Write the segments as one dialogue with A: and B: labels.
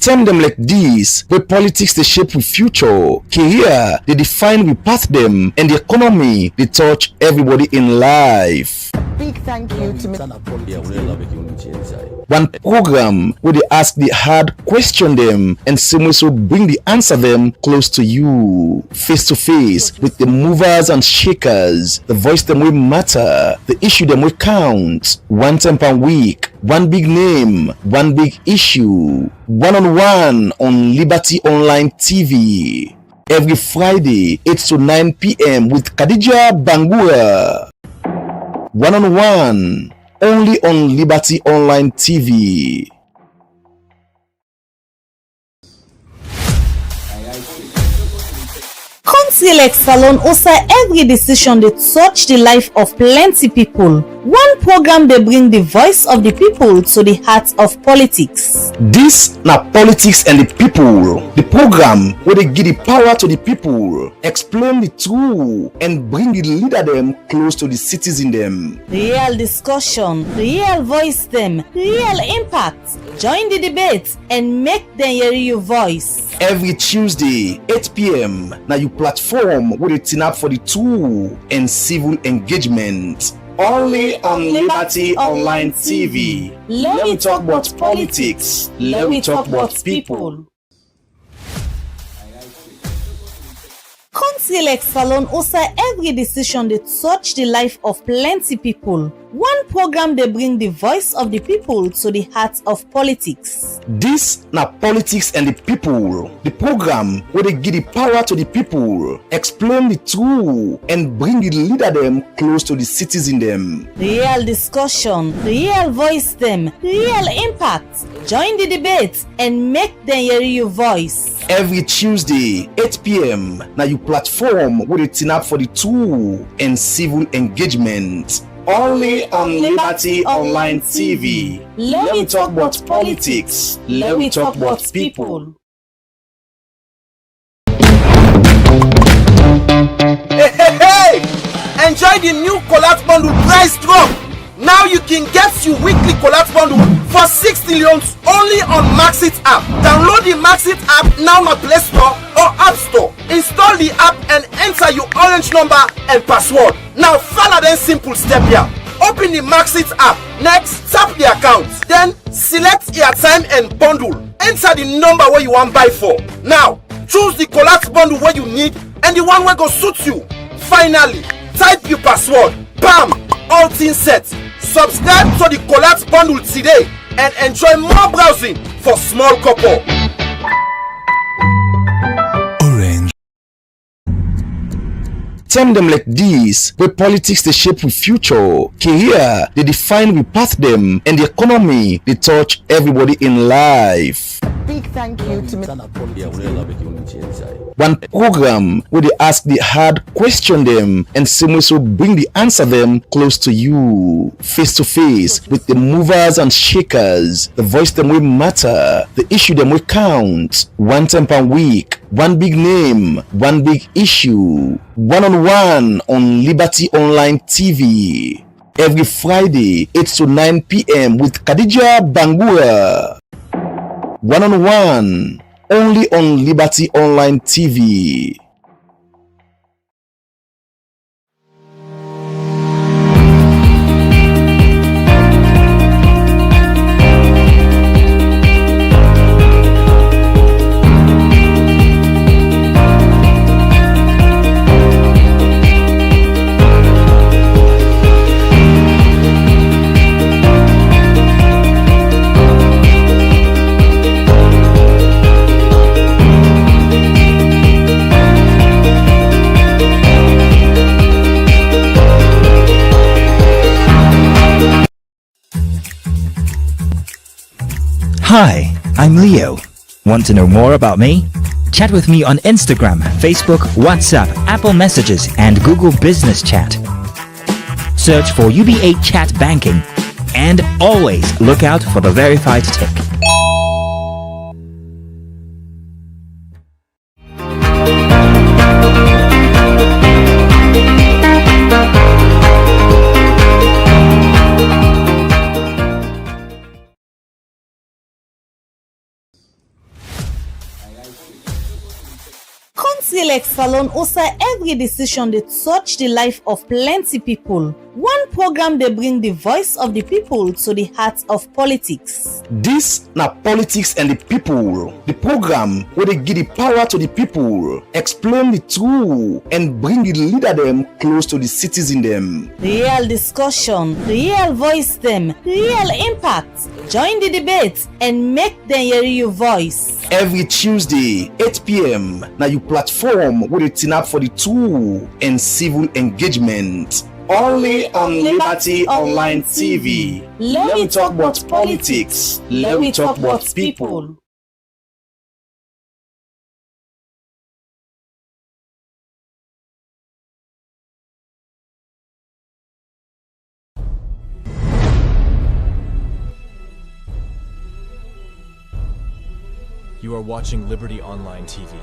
A: Term them like this, where politics they shape with future, career they define we path them, and the economy they touch everybody in life.
B: Big thank you to Mr.
A: One program where they ask the hard question them and so bring the answer them close to you, face to face with the movers and shakers, the voice them will matter, the issue them will count. One time per week, one big name, one big issue, one-on-one on Liberty Online TV. Every Friday, 8 to 9 p.m. with Khadija Bangura. One-on-one, only on Liberty Online TV.
C: Council Salon also every decision they touch the life of plenty people. One program they bring the voice of the people to the heart of politics.
A: This na Politics and the People, the program where they give the power to the people, explain the truth, and bring the leader them close to the citizen them.
C: Real discussion, real voice them, real impact. Join the debate and make them hear your voice.
A: Every Tuesday, 8 p.m. Now you platform where they turn up for the truth and civil engagement. Only on Liberty Online TV.
C: Let me talk about politics. Let me talk about people. Council Salon also every decision they touch the life of plenty people. One program they bring the voice of the people to the heart of politics.
A: This na Politics and the People, the program where they give the power to the people, explain the truth, and bring the leader them close to the citizen them.
C: Real discussion, real voice them, real impact. Join the debate and make them hear your voice.
A: Every Tuesday, 8 p.m. Now you platform where they turn up for the truth and civil engagement. Only on Liberty Online TV.
C: Let me talk about politics. Let me talk about people.
D: Hey! Enjoy the new collapse bundle price drop. Now you can get your weekly collapse bundle for 60 leons only on Maxit app. Download the Maxit app now on Play Store or App Store. Install the app and enter your orange number and password. Now follow the simple step here. Open the Maxit app. Next, tap the account. Then select your time and bundle. Enter the number where you want buy for. Now choose the collapse bundle where you need and the one where go suit you. Finally, type your password. Bam! All things set. Subscribe to the collapse bundle today and enjoy more browsing for small couple.
A: Orange. Term them like this, where politics they shape with future, career they define we path them, and the economy they touch everybody in life.
B: Big thank you to Mr.
A: One program where they ask the hard question them and so bring the answer them close to you, face to face with the movers and shakers, the voice them will matter, the issue them will count. One time per week, one big name, one big issue, one-on-one on Liberty Online TV. Every Friday, 8 to 9 p.m. with Khadija Bangura. One-on-one, only on Liberty Online TV.
E: Hi, I'm Leo. Want to know more about me? Chat with me on Instagram, Facebook, WhatsApp, Apple Messages, and Google Business Chat. Search for UBA Chat Banking and always look out for the verified tick.
C: Relax Salon also every decision they touch the life of plenty people. One program they bring the voice of the people to the heart of politics.
A: This na Politics and the People, the program where they give the power to the people, explain the truth, and bring the leader them close to the citizen them.
C: Real discussion, real voice them, real impact. Join the debate and make them hear your voice.
A: Every Tuesday, 8 p.m. na you platform where they turn up for the truth and civil engagement. Only on Liberty Online TV. Let me talk about politics. Let me talk about people.
F: You are watching Liberty Online TV.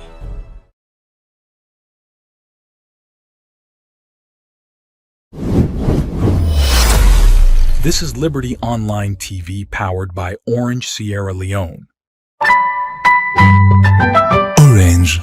G: This is Liberty Online TV powered by Orange Sierra Leone. Orange.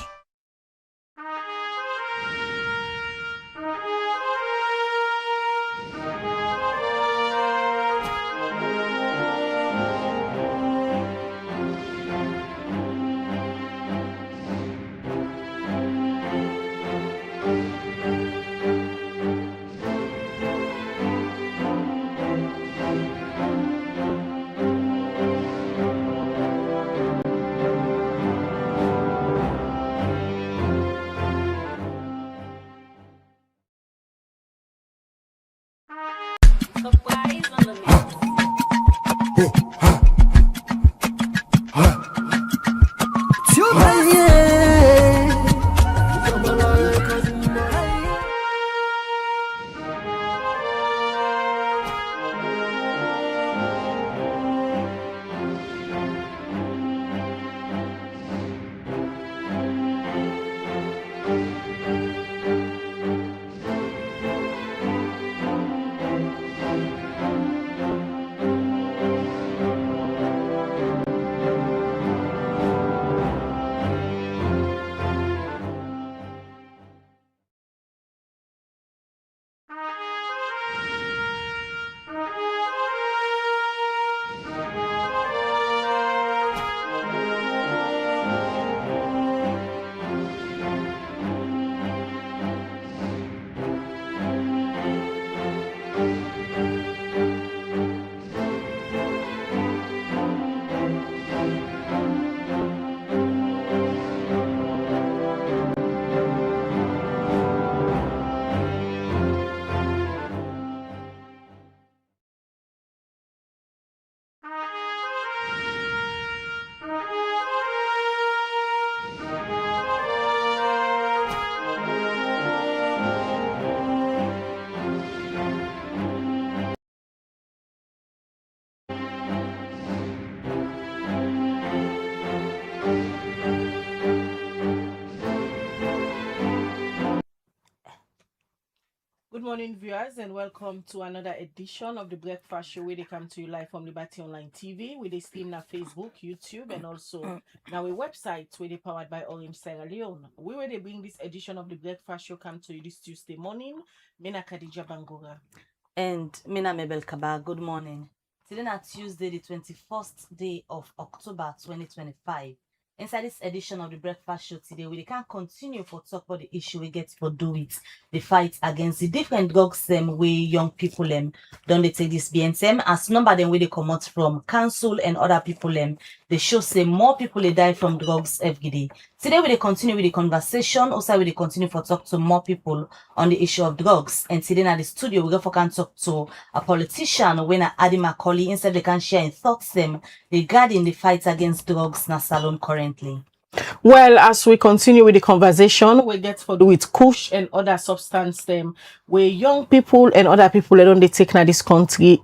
H: Good morning, viewers, and welcome to another edition of the Breakfast Show where they come to you live from Liberty Online TV. We they stream na Facebook, YouTube, and also now a website where they powered by Orange Sierra Leone. We where they bring this edition of the Breakfast Show come to you this Tuesday morning. Mina Khadija Bangura.
C: And Mina Mabel Kaba, good morning. Today na Tuesday, the 21st day of October 2025. Inside this edition of the Breakfast Show today, we can continue for talk about the issue we get for do it, the fight against the different drugs where young people don't they take this BNSM as number them where they come out from council and other people they show say more people they die from drugs every day. Today we continue with the conversation, also we continue for talk to more people on the issue of drugs. And today at the studio we go for can talk to a politician when Ady Maculey instead they can share in thoughts regarding the fight against drugs na Salon currently.
H: Well, as we continue with the conversation, we get for do with kush and other substance where young people and other people they don't they take na this country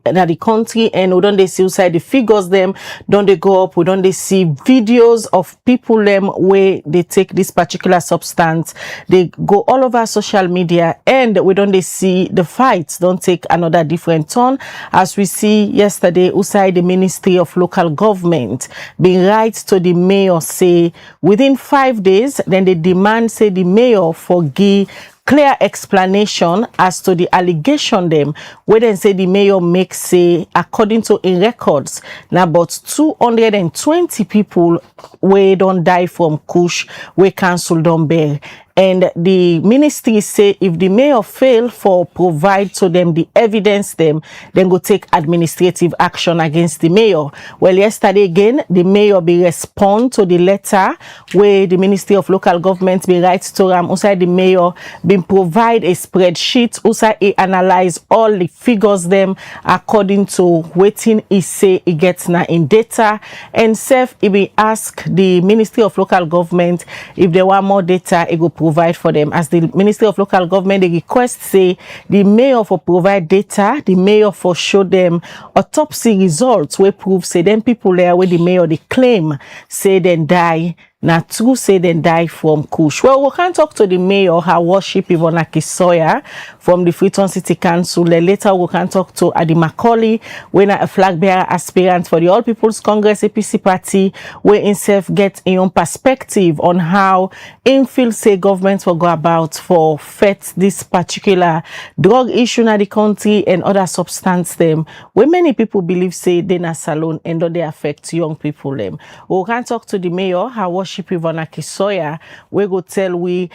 H: and we don't they see outside the figures don't they go up, we don't they see videos of people where they take this particular substance, they go all over social media and we don't they see the fights don't take another different turn as we see yesterday outside the Ministry of Local Government being right to the mayor say Within 5 days, then they demand say the mayor for give clear explanation as to the allegation them where they say the mayor makes say according to in records now about 220 people where don't die from kush where council don't bear. And the ministry say if the mayor fail for provide to them the evidence them, then go take administrative action against the mayor. Well, yesterday again, the mayor be respond to the letter where the Ministry of Local Government be write to outside the mayor been provide a spreadsheet outside he analyze all the figures them according to waiting he say he gets now in data, and self he be ask the Ministry of Local Government if there were more data he go provide for them. As the Ministry of Local Government they request say the mayor for provide data, the mayor for show them autopsy results where prove say them people there where the mayor they claim say then die na true say then die from kush. Well, we can talk to the mayor, her worship Ivona Kisoya from the Freetown City Council. Then later we can talk to Ady Maculey, when a flag bearer aspirant for the All People's Congress APC party, where himself get a own perspective on how him feel say government will go about for fet this particular drug issue in the country and other substance them where many people believe say they na salon and don't they affect young people them. We can talk to the mayor, her worship Ivona Kisoya, we go tell we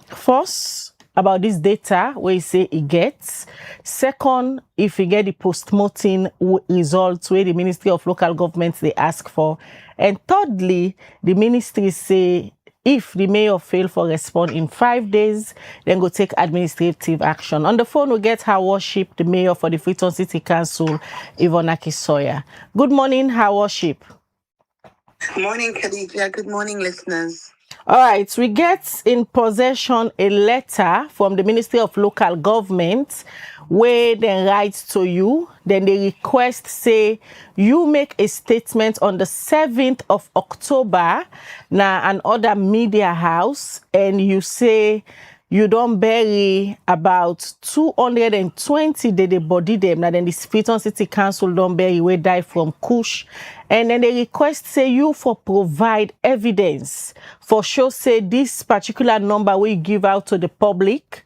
H: first about this data where he say he gets. Second, if he get the post-mortem results where the Ministry of Local Government they ask for. And thirdly, the ministry say if the mayor fail for respond in 5 days, then go take administrative action. On the phone, we get her worship, the mayor for the Freetown City Council, Ivona Kisoya. Good morning, her worship.
I: Good morning, Khadija. Good morning, listeners.
H: All right, we get in possession a letter from the Ministry of Local Government where they write to you. Then they request, say, you make a statement on the 7th of October, now another media house, and you say you don't bury about 220 they body them. Now then the Freetown City Council don't bury where die from kush. And then they request say you for provide evidence for show say this particular number we give out to the public.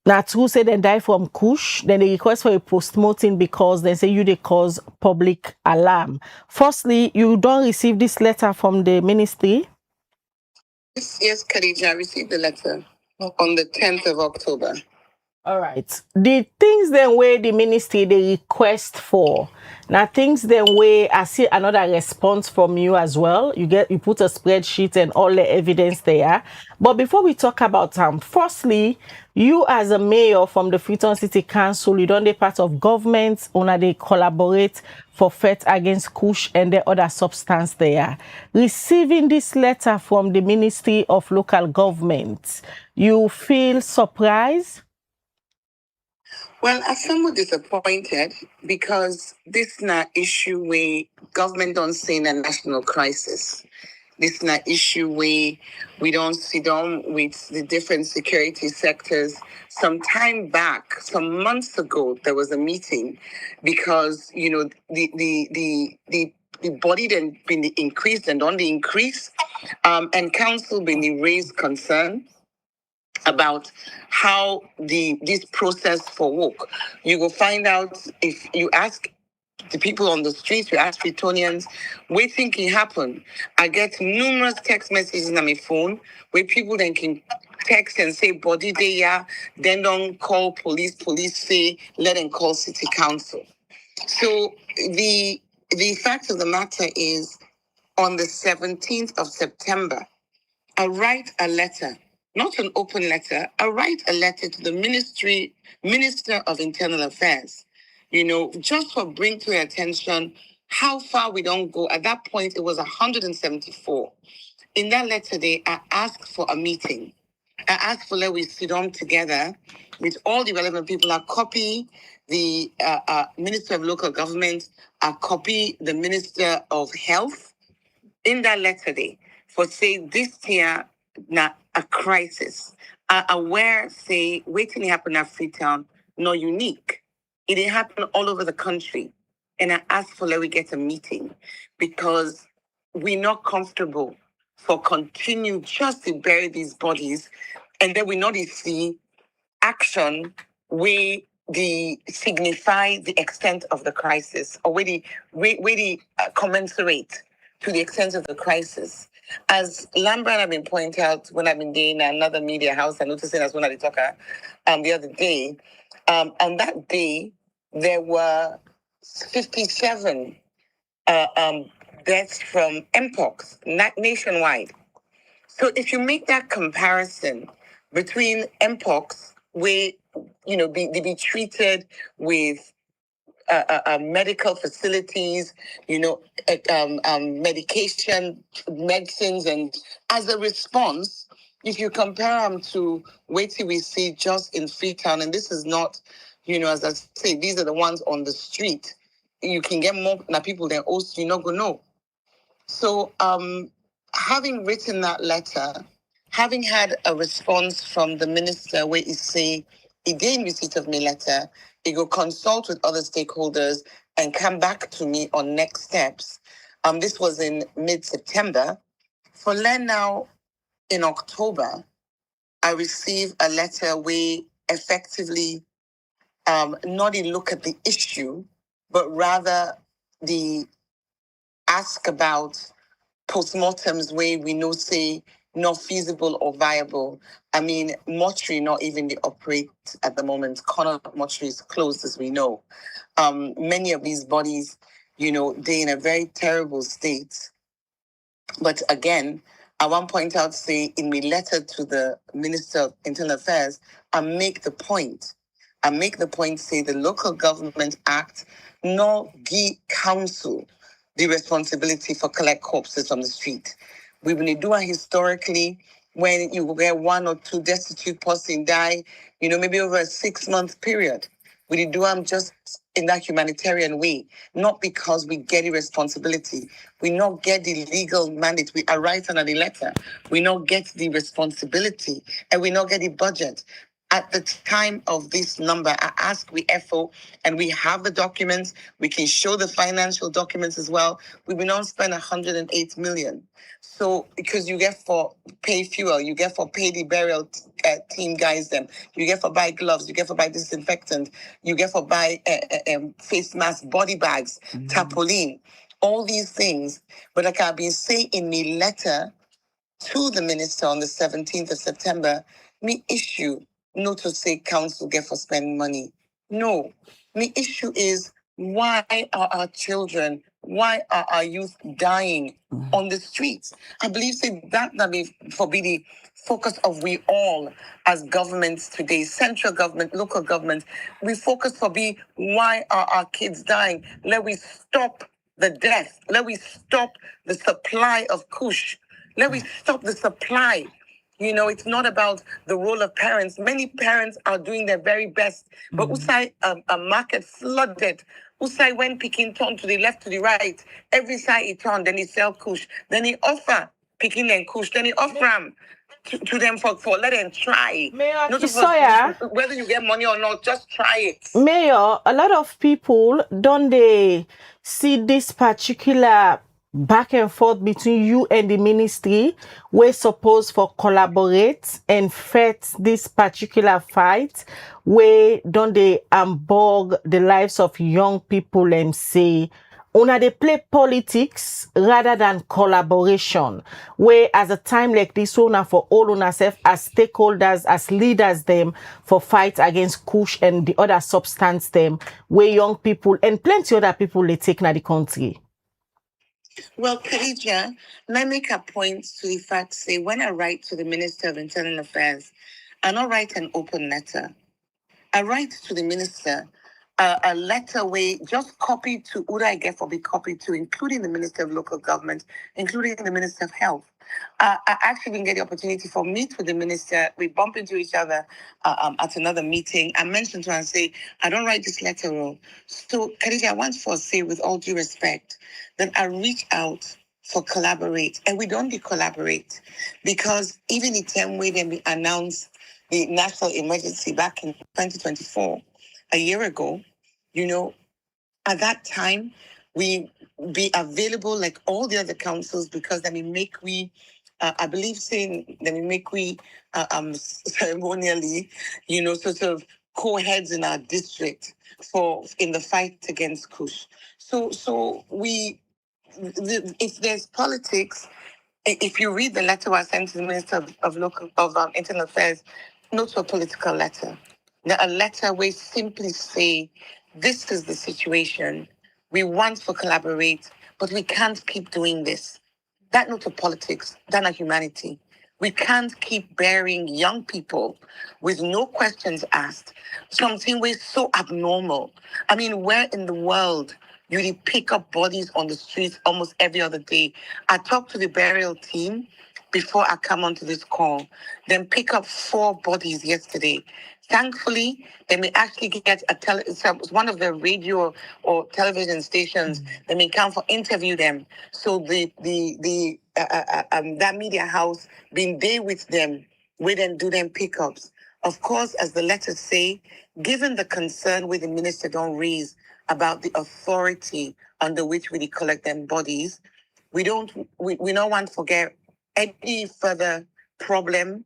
H: Now true say they die from kush. Then they request for a post-mortem because they say you they cause public alarm. Firstly, you don't receive this letter from the ministry.
I: Yes, Khadija, I received the letter on the 10th of October.
H: All right. The things then where the ministry they request for. Now things then where I see another response from you as well. You put a spreadsheet and all the evidence there. But before we talk about firstly, you as a mayor from the Freetown City Council, you don't be part of government, or they collaborate for fight against kush and the other substance there. Receiving this letter from the Ministry of Local Government, you feel surprised?
I: Well, I'm somewhat disappointed because this is not issue where government don't say in a national crisis. This is not issue where we don't sit down with the different security sectors. Some time back, some months ago, there was a meeting because, you know, the body then been increased and on the increase, and council been raised concern about how this process for work. You will find out if you ask the people on the streets, you ask Freetonians, what think can happen? I get numerous text messages on my phone where people then can text and say body there, then don't call police say let them call city council. So the fact of the matter is on the 17th of September, I write a letter, not an open letter. I write a letter to the Minister of Internal Affairs, you know, just for bring to your attention how far we don't go. At that point, it was 174. In that letter, I asked for a meeting. I asked for let we sit down together with all the relevant people. I copy the Minister of Local Government. I copy the Minister of Health in that letter for say this year not a crisis. Aware say waiting happen at Freetown, not unique. It didn't happen all over the country. And I asked for let we get a meeting because we're not comfortable for continue just to bury these bodies, and then we not see action where the signify the extent of the crisis, or where the commensurate to the extent of the crisis. As Lambert have been pointing out when I've been doing another media house, I noticed it as one of the talker the other day. On that day, there were 57 deaths from mpox nationwide. So if you make that comparison between mpox, where they be treated with medical facilities, medication, medicines, and as a response, if you compare them to wait till we see just in Freetown, and this is not, as I say, these are the ones on the street. You can get more people than also you're not gonna know. So, having written that letter, having had a response from the minister where he say he gained receipt of my letter, he go consult with other stakeholders and come back to me on next steps. This was in mid-September. For then now, in October, I received a letter where effectively not in look at the issue, but rather the ask about postmortems where we know say not feasible or viable. I mean, mortuary not even they operate at the moment. Corner mortuary is closed, as we know. Many of these bodies, they're in a very terrible state. But again, I want to point out, say, in my letter to the Minister of Internal Affairs, I make the point, say the Local Government Act nor give council the responsibility for collect corpses from the street. We will do it historically when you will get one or two destitute person die, maybe over a 6-month period. We do them just in that humanitarian way, not because we get the responsibility. We not get the legal mandate. We are writing on the letter. We not get the responsibility, and we not get the budget. At the time of this number, I ask we FO, and we have the documents. We can show the financial documents as well. We will not spend 108 million. So, because you get for pay fuel, you get for pay the burial team guys them, you get for buy gloves, you get for buy disinfectant, you get for buy face mask, body bags, tarpaulin, all these things. But like I've been saying in the letter to the minister on the 17th of September, me issue not to say council get for spending money. No, me issue is why are our children, why are our youth dying on the streets? I believe that be for be the focus of we all as governments today, central government, local government. We focus for be why are our kids dying? Let we stop the death. Let we stop the supply of kush. Let me stop the supply. It's not about the role of parents. Many parents are doing their very best, but Usai a market flooded. Usai when picking turn to the left, to the right, every side he turn, then he sell kush, then he offer picking and kush, then he offer them to them for let them try.
H: Mayor
I: Not
H: Kisoya,
I: whether you get money or not, just try it.
H: Mayor, a lot of people don't they see this particular back and forth between you and the ministry we're supposed for collaborate and fight this particular fight where don't they bog the lives of young people and say una they play politics rather than collaboration where as a time like this una for all una self as stakeholders as leaders them for fight against kush and the other substance them where young people and plenty other people they take na the country.
I: Well, Khadija, let me make a point to the fact, say, when I write to the Minister of Internal Affairs, I don't write an open letter. I write to the minister a letter where just copy to who I get for be copied to, including the Minister of Local Government, including the Minister of Health. I actually didn't get the opportunity for meet with the minister. We bump into each other at another meeting. I mentioned to her and say, I don't write this letter. So, Khadija, I want to say with all due respect that I reach out for collaborate, and we don't collaborate because even the time when we announced the national emergency back in 2024, a year ago, at that time, we be available like all the other councils, because then we make we I believe saying then we make we ceremonially, sort of co-heads in our district for in the fight against Kush. So if there's politics, if you read the letter I sent to the Minister of Internal Affairs, not a political letter. Now, a letter where simply say, this is the situation. We want to collaborate, but we can't keep doing this. That not a politics, that not humanity. We can't keep burying young people with no questions asked. Something was so abnormal. I mean, where in the world you pick up bodies on the streets almost every other day? I talked to the burial team before I come onto this call. Then pick up 4 bodies yesterday. Thankfully, they may actually get one of the radio or television stations. They may come for interview them. So that media house being there with them, we then do them pickups. Of course, as the letters say, given the concern with the minister don't raise about the authority under which we collect them bodies, we don't want to forget any further problem.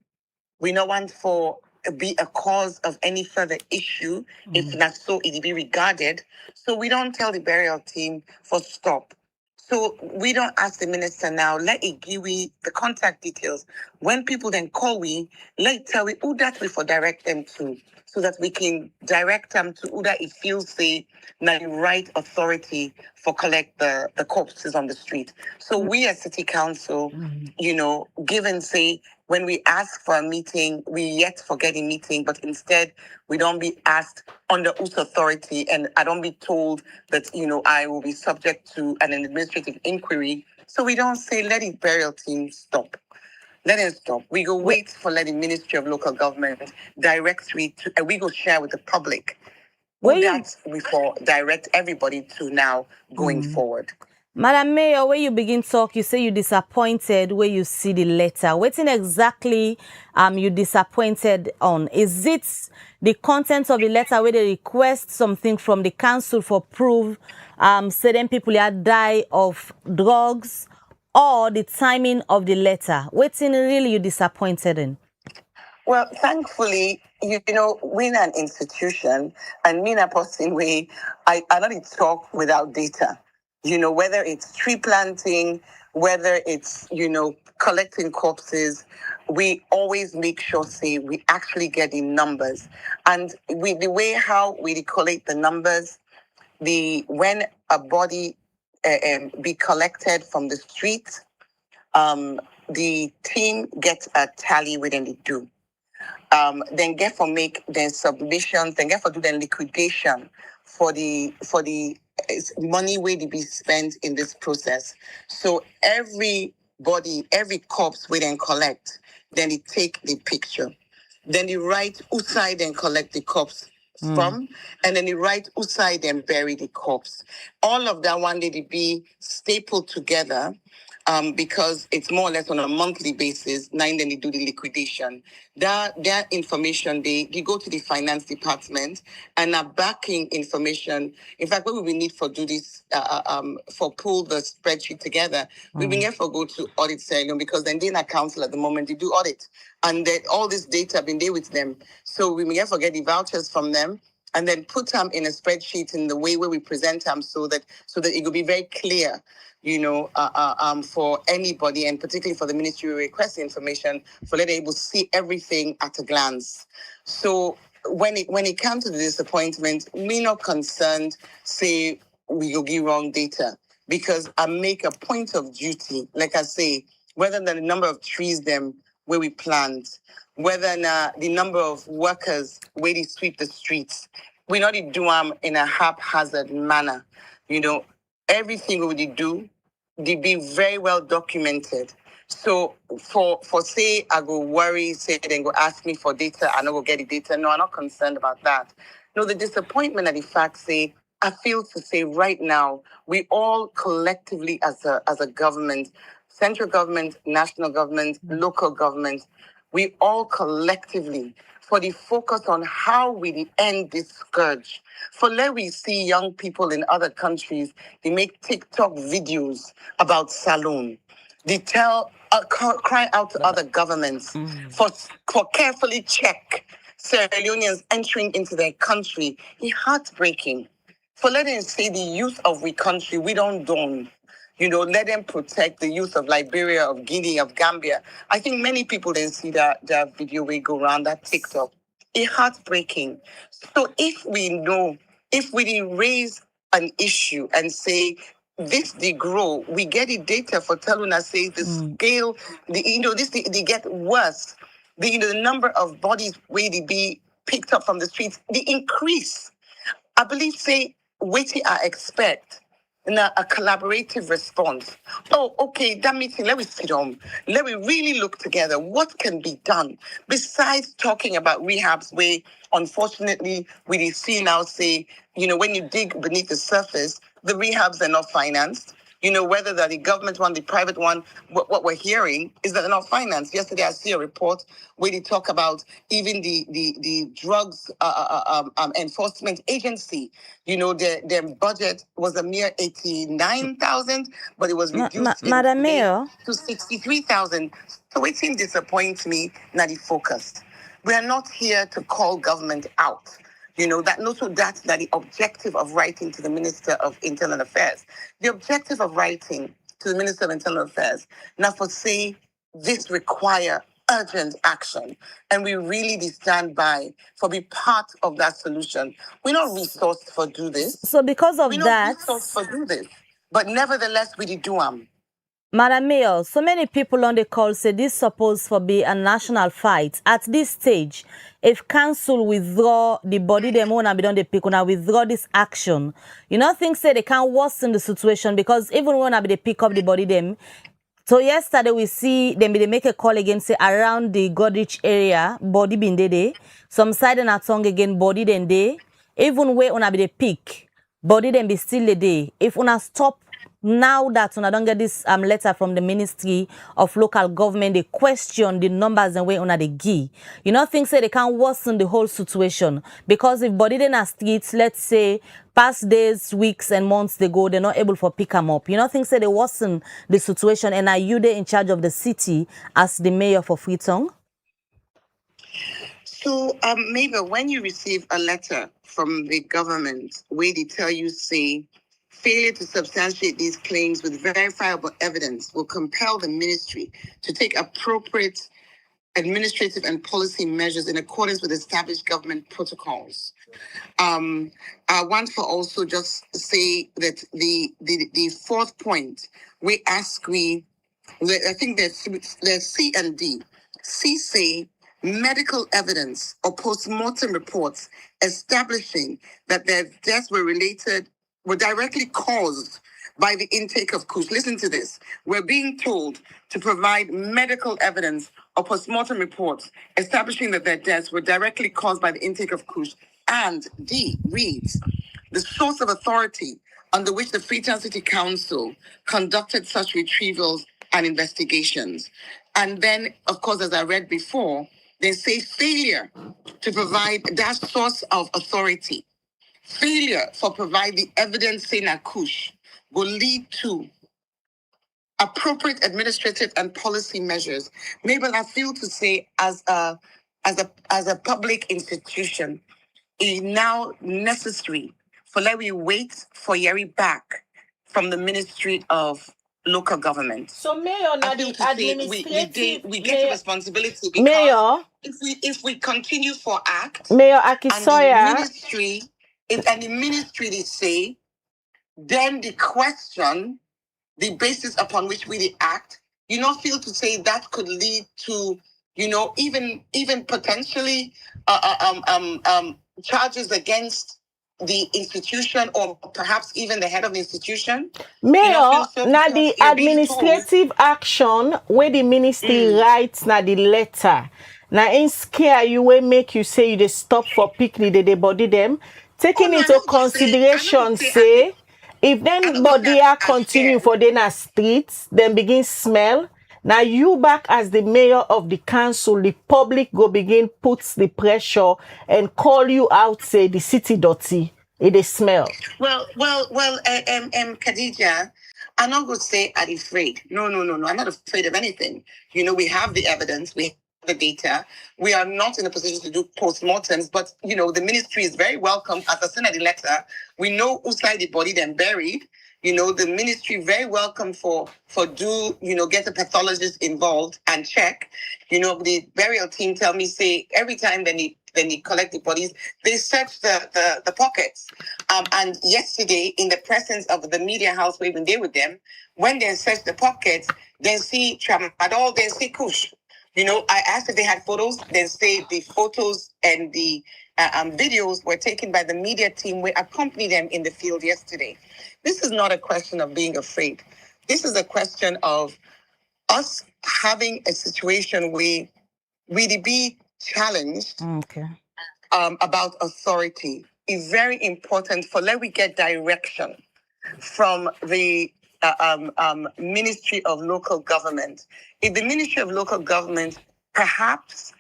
I: We don't want for be a cause of any further issue, if not so it be regarded. So we don't tell the burial team for stop. So we don't ask the minister now, let it give we the contact details. When people then call we, let it tell we who that we for direct them to, so that we can direct them to who that it feels say now the right authority for collect the corpses on the street. So we as city council, given say, when we ask for a meeting, we yet forget a meeting, but instead we don't be asked under whose authority, and I don't be told that, I will be subject to an administrative inquiry. So we don't say, let the burial team stop. Let it stop. We go wait for let the Ministry of Local Government directly to, and we go share with the public. That's before direct everybody to now going forward.
C: Madam Mayor, when you begin talk, you say you disappointed when you see the letter. What exactly you disappointed on? Is it the content of the letter where they request something from the council for proof certain people had died of drugs, or the timing of the letter? What's really you disappointed in?
I: Well, thankfully, we're an institution, and me in a person way, I don't talk without data. Whether it's tree planting, whether it's, collecting corpses, we always make sure, say, we actually get the numbers. And the way how we collect the numbers, when a body be collected from the street, the team gets a tally within the do. Then get for make their submissions, then get for do the liquidation for the money way to be spent in this process. So every corpse we then collect, then they take the picture. Then they write who side and collect the corpse from, and then they write who side and bury the corpse. All of that one day to be stapled together. Because it's more or less on a monthly basis, then they do the liquidation. That information, they go to the finance department and are backing information. In fact, what we need for do this, for pull the spreadsheet together, we been here for go to audit ceremony, because then they're not council at the moment, they do audit. And then all this data been there with them. So we may for get the vouchers from them, and then put them in a spreadsheet in the way where we present them, so that it will be very clear, for anybody, and particularly for the ministry request information, for letting able to see everything at a glance. So when it comes to the disappointment, me not concerned, say we will give wrong data, because I make a point of duty, like I say, whether the number of trees them where we plant, whether the number of workers where they sweep the streets, we not do them in a haphazard manner. Everything we do, they be very well documented. So for say I go worry, say then go ask me for data, I not go get the data. No, I'm not concerned about that. No, the disappointment at the fact say, I feel to say right now, we all collectively as a government, central government, national government, local government, we all collectively for the focus on how we end this scourge. For let we see young people in other countries, they make TikTok videos about saloon. They cry out to other governments for carefully check Sierra Leoneans entering into their country. It's heartbreaking. For let them say the youth of we country, we don't don. Let them protect the youth of Liberia, of Guinea, of Gambia. I think many people didn't see that video we go around, that TikTok. It's heartbreaking. So if we raise an issue and say, this they grow, we get the data for telling us, say the scale, they get worse. The number of bodies where they be picked up from the streets, the increase. I believe, say, waiting I expect a collaborative response. Oh, okay, that meeting, let me sit down. Let me really look together. What can be done? Besides talking about rehabs where, unfortunately, we see now, say, when you dig beneath the surface, the rehabs are not financed. Whether that the government one, the private one, what we're hearing is that they're not financed. Yesterday, I see a report where they talk about even the drugs enforcement agency. Their budget was a mere 89,000, but it was reduced
C: Madam Mayor
I: to 63,000. So it seems disappoints me, not the focused. We are not here to call government out. That's the objective of writing to the Minister of Internal Affairs. The objective of writing to the Minister of Internal Affairs, now for say this require urgent action, and we really stand by for be part of that solution. We're not resourced for do this.
C: So because of
I: we're
C: that,
I: not resourced for do this, but nevertheless we do them.
C: Madam Mayor, so many people on the call say this supposed to be a national fight. At this stage, if council withdraw the body them own and be done the pick, and withdraw this action, think say they can worsen the situation, because even when they pick up the body them. So yesterday we see them they make a call again, say around the Goderich area, body been there. Some side and a tongue again, body then day. Even where on be the pick, body then be still the day. If una stop now that una don't get this letter from the Ministry of Local Government, they question the numbers and where una they give. Think say they can worsen the whole situation, because if body then are streets, let's say past days, weeks and months they go, they're not able to pick them up. Think say they worsen the situation, and are you there in charge of the city as the mayor for Freetown?
I: So maybe when you receive a letter from the government where they tell you, say, failure to substantiate these claims with verifiable evidence will compel the ministry to take appropriate administrative and policy measures in accordance with established government protocols. I want to also just say that the fourth point, I think there's C and D. C say medical evidence or post-mortem reports establishing that their deaths were directly caused by the intake of kush. Listen to this. We're being told to provide medical evidence or post-mortem reports establishing that their deaths were directly caused by the intake of kush. And D reads, the source of authority under which the Freetown City Council conducted such retrievals and investigations. And then, of course, as I read before, they say failure to provide that source of authority. Failure for provide the evidence saying a kush will lead to appropriate administrative and policy measures. Mabel, I feel to say as a public institution, it is now necessary for let we wait for Yeri back from the Ministry of Local Government.
H: So Mayor, now the administrative
I: we get the responsibility, because
H: Mayor,
I: if we continue for act,
H: Mayor
I: and
H: Akisoya,
I: the ministry they say, then the question, the basis upon which we act, feel to say that could lead to, even potentially charges against the institution or perhaps even the head of the institution.
H: Mayor, now the administrative action where the ministry writes now the letter. Now in scare you will make you say you just stop for picnic they body them. Taking into consideration, if then body are continue for then streets, then begin smell, Now you back as the mayor of the council, the public go begin puts the pressure and call you out, say the city dirty, it smell.
I: Khadija, I'm not going to say I'm afraid. No. I'm not afraid of anything. You know, we have the evidence, we have the data. We are not in a position to do postmortems, but, you know, the ministry is very welcome. As I sent the letter, we know who side the body then buried. You know, the ministry very welcome for get a pathologist involved and check. You know, the burial team tell me, say, every time they collect the bodies, they search the pockets. And yesterday, in the presence of the media house, we even there with them, when they search the pockets, they see tramadol, they see kush. You know, I asked if they had photos. They say the photos and the videos were taken by the media team. We accompanied them in the field yesterday. This is not a question of being afraid. This is a question of us having a situation where we be challenged about authority. Is very important for let we get direction from the Ministry of Local Government. If the Ministry of Local Government perhaps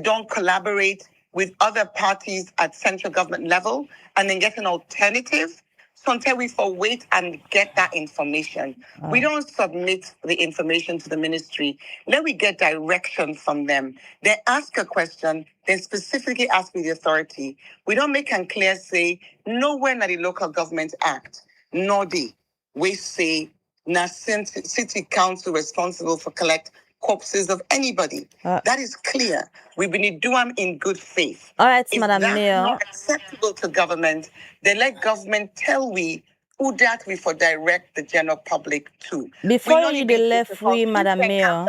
I: don't collaborate with other parties at central government level and then get an alternative, so until we wait and get that information. We don't submit the information to the ministry. Let we get direction from them. They ask a question, they specifically ask with the authority. We don't make and clear say, nowhere in the Local Government Act, nor we say, na city council responsible for collect corpses of anybody. That is clear. We've been doing in good faith.
C: All right,
I: If
C: Madam
I: that's
C: Mayor.
I: not acceptable to government, then let government tell we who that we for direct the general public to.
C: Before you the left we, Madam Mayor.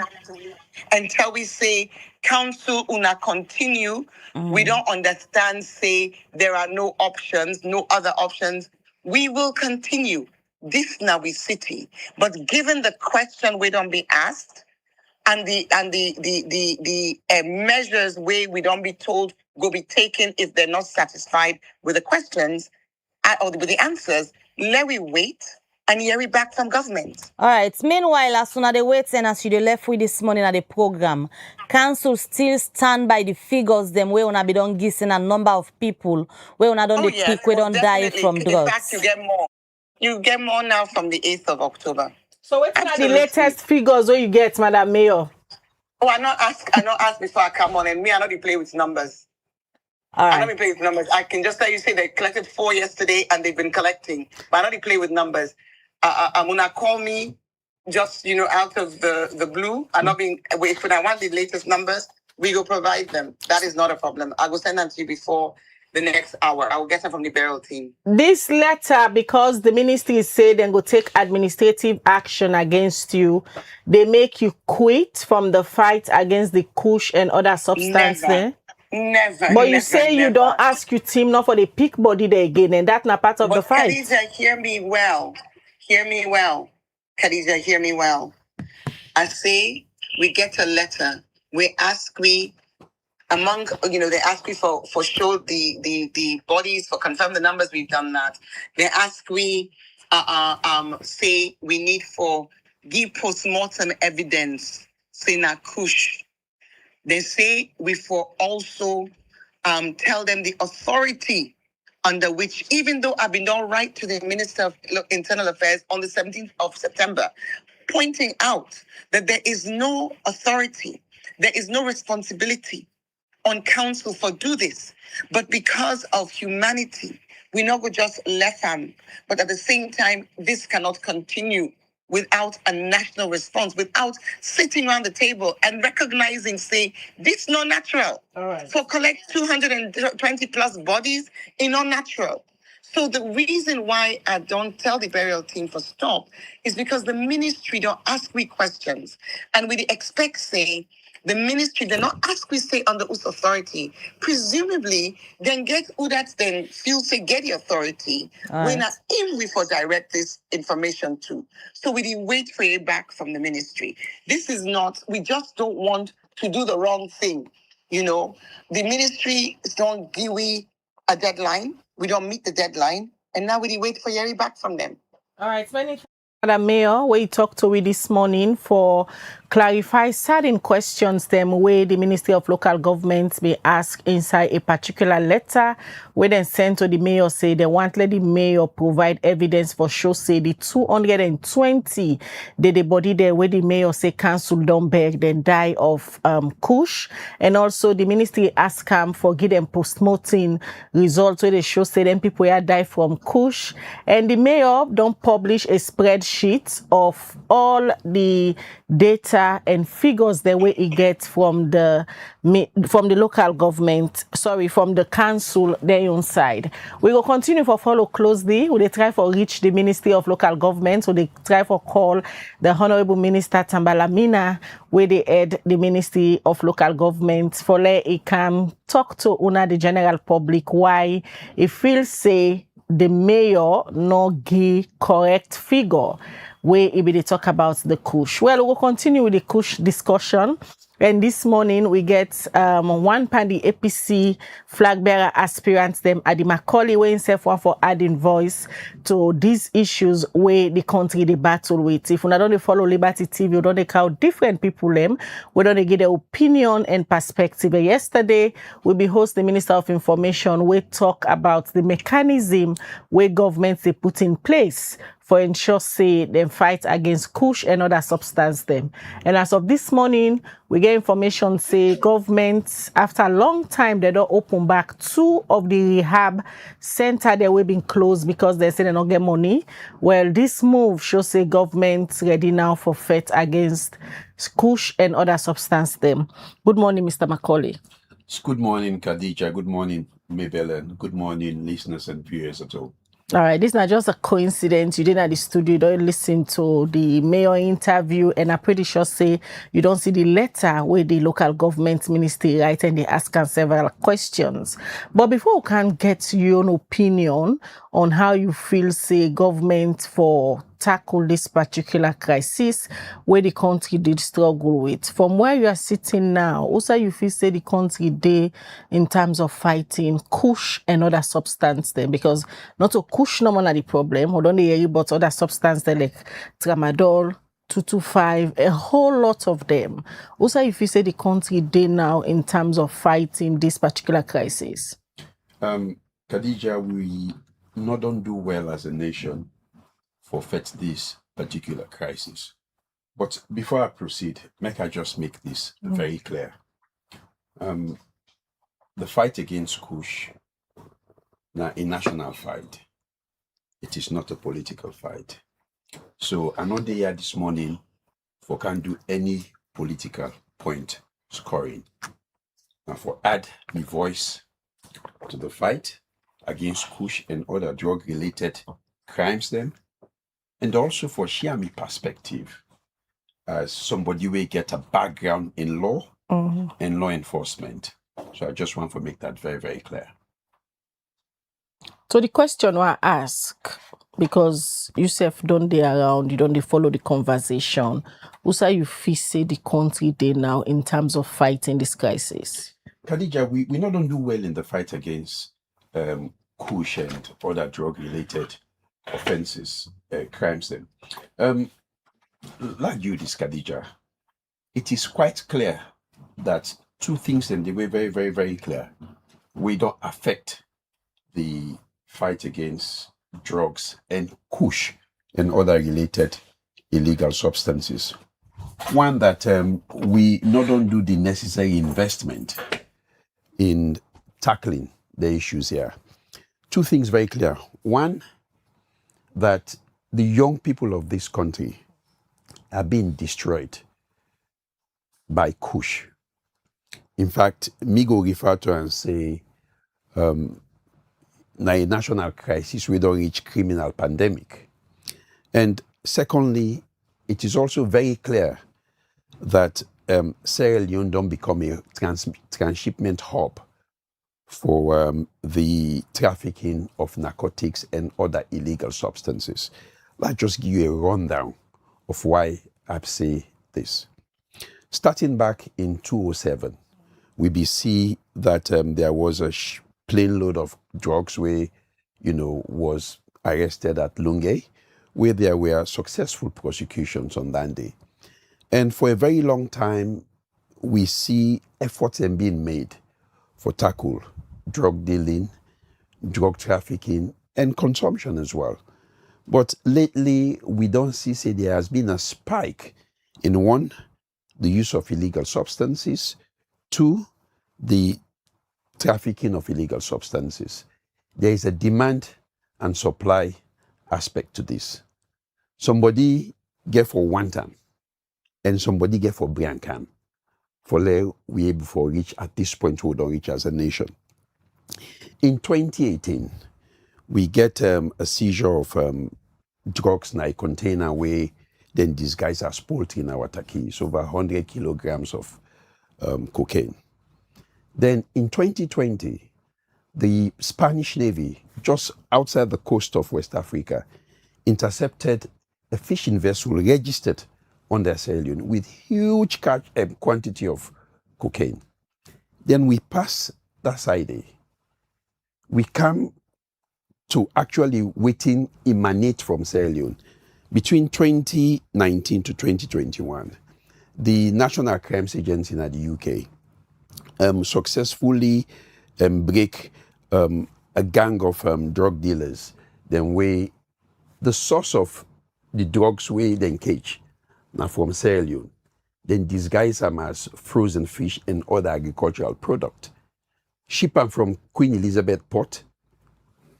I: Until we say, council una continue, we don't understand, say, there are no options, no other options. We will continue. This now we city. But given the question we don't be asked, and the measures where we don't be told go be taken if they're not satisfied with the questions or with the answers, let we wait and hear it back from government.
C: All right. Meanwhile, as soon as they wait and as you dey left with this morning at the program, council still stand by the figures them where una be don't guessing a number of people where una don't pick we don't die from drugs.
I: In fact, you get more. You get more now from the 8th of October.
H: So what are the latest figures where you get, Madam Mayor?
I: Oh, I not ask before I come on, and me, I not be play with numbers.
C: All right.
I: I don't be play with numbers. I can just tell you, say they collected 4 yesterday and they've been collecting, but I don't be play with numbers. When call me just, out of the blue, I'm not being, wait, when I want the latest numbers, we will provide them. That is not a problem. I will send them to you before the next hour. I will get them from the burial team.
H: This letter, because the ministry said they go take administrative action against you, they make you quit from the fight against the kush and other substances.
I: Never.
H: But you say you don't ask your team not for the pick body there again, and that's not part of the fight.
I: Khadija, hear me well. Khadija, hear me well. I say we get a letter. We ask among, they ask me for show the bodies, for confirm the numbers, we've done that. They ask say we need for give postmortem evidence, say na kush. They say we for also tell them the authority under which, even though I've been done right to the Minister of Internal Affairs on the 17th of September, pointing out that there is no authority, there is no responsibility on council for do this, but because of humanity, we not go just let them. But at the same time, this cannot continue without a national response, without sitting around the table and recognizing, say, this not natural.
H: All right.
I: For collect 220 plus bodies in not natural. So the reason why I don't tell the burial team for stop is because the ministry don't ask me questions. And we expect, say, the ministry, they not ask we say under whose authority. Presumably, then get who that then feel say get the authority. When not in we for direct this information to. So we didn't wait for it back from the ministry. This is not, we just don't want to do the wrong thing. The ministry don't give we a deadline. We don't meet the deadline. And now we didn't wait for Yeri back from them.
H: All right, many Madam Mayor, we talked to we this morning for clarify certain questions them where the Ministry of Local Government may ask inside a particular letter where then sent to the mayor say they want let the mayor provide evidence for show say the 220 the body there where the mayor say council don't beg then die of kush, and also the ministry ask him for give them post-mortem results where they show say them people here die from kush, and the mayor don't publish a spreadsheet of all the data and figures the way it gets from the local government, from the council their own side. We will continue for follow closely. We try for reach the Ministry of Local Government, so they try for call the Honorable Minister Tambalamina, where they head the Ministry of Local Government, for let it can talk to una the general public why it feels say the mayor no give correct figure where it be they talk about the kush. Well, we'll continue with the kush discussion. And this morning we get one pandy APC flag bearer aspirants them Ady Maculey way himself one for adding voice to these issues where the country they battle with. If we don't follow Liberty TV, we don't count different people them, we don't get their opinion and perspective. Yesterday we be host the Minister of Information, we talk about the mechanism where governments they put in place for ensure say them fight against kush and other substance them. And as of this morning, we get information say government after a long time they don't open back 2 of the rehab center that will been closed because they say they don't get money. Well, this move shows say government ready now for fight against kush and other substance them. Good morning, Mr. Macaulay.
J: Good morning, Khadija. Good morning, Mabel, and good morning, listeners and viewers at all.
H: All right, this is not just a coincidence. You didn't at the studio, you don't listen to the mayor interview, and I'm pretty sure say you don't see the letter where the local government ministry write and they ask us several questions. But before we can get your own opinion on how you feel say government for tackle this particular crisis where the country did struggle with. From where you are sitting now, also you feel say the country did in terms of fighting kush and other substance there, because not a kush no more the problem, or don't they hear about other substance there like tramadol, 225, a whole lot of them. Also you feel say the country did now in terms of fighting this particular crisis.
J: Khadija, we not don't do well as a nation for this particular crisis. But before I proceed, make I just make this very clear. The fight against kush, now a national fight. It is not a political fight. So I'm not there this morning for can't do any political point scoring. Now for add my voice to the fight against kush and other drug-related crimes then, and also for share my perspective as somebody who get a background in law and law enforcement. So I just want to make that very, very clear.
H: So the question I ask, because you self don't dey around, you don't dey follow the conversation, also you feel say the country dey now in terms of fighting this crisis?
J: Khadija, we not don't do well in the fight against kush and other drug-related offenses, crimes then. Like you, this Khadija, it is quite clear that 2 things and they were very, very, very clear. We don't affect the fight against drugs and kush and other related illegal substances. One, that we not don't do the necessary investment in tackling the issues here. 2 things very clear. One, that the young people of this country are being destroyed by kush. In fact, me go refer to and say, now a national crisis, we don't reach criminal pandemic. And secondly, it is also very clear that Sierra Leone don't become a transshipment hub for the trafficking of narcotics and other illegal substances. Let's just give you a rundown of why I say this. Starting back in 2007, we see that there was a plane load of drugs where, was arrested at Lungay, where there were successful prosecutions on that day. And for a very long time, we see efforts being made for tackle drug dealing, drug trafficking, and consumption as well. But lately, we don't see, say, there has been a spike in one, the use of illegal substances, two, the trafficking of illegal substances. There is a demand and supply aspect to this. Somebody get for one time, and somebody get for Briancam. For there, we able to reach at this point, we don't reach as a nation. In 2018, we get a seizure of drugs in a container where then these guys are poultry in our takis, over 100 kilograms of cocaine. Then in 2020, the Spanish Navy, just outside the coast of West Africa, intercepted a fishing vessel registered under Sierra Leone with huge quantity of cocaine. Then we pass that side. We come to actually waiting emanate from Sierra Leone. Between 2019 to 2021, the National Crimes Agency in the UK successfully break a gang of drug dealers, then where the source of the drugs where they cage now from Sierra Leone, then disguise them as frozen fish and other agricultural product. Ship them from Queen Elizabeth Port.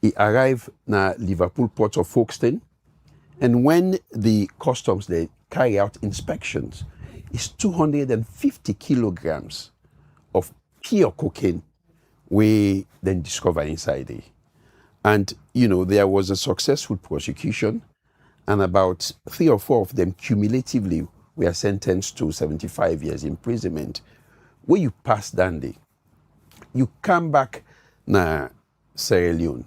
J: It arrived na Liverpool Port of Folkestone, and when the customs they carry out inspections, it's 250 kilograms of pure cocaine we then discovered inside there. And, you know, there was a successful prosecution, and about 3 or 4 of them cumulatively were sentenced to 75 years imprisonment. When you pass Dundee, you come back na Sierra Leone.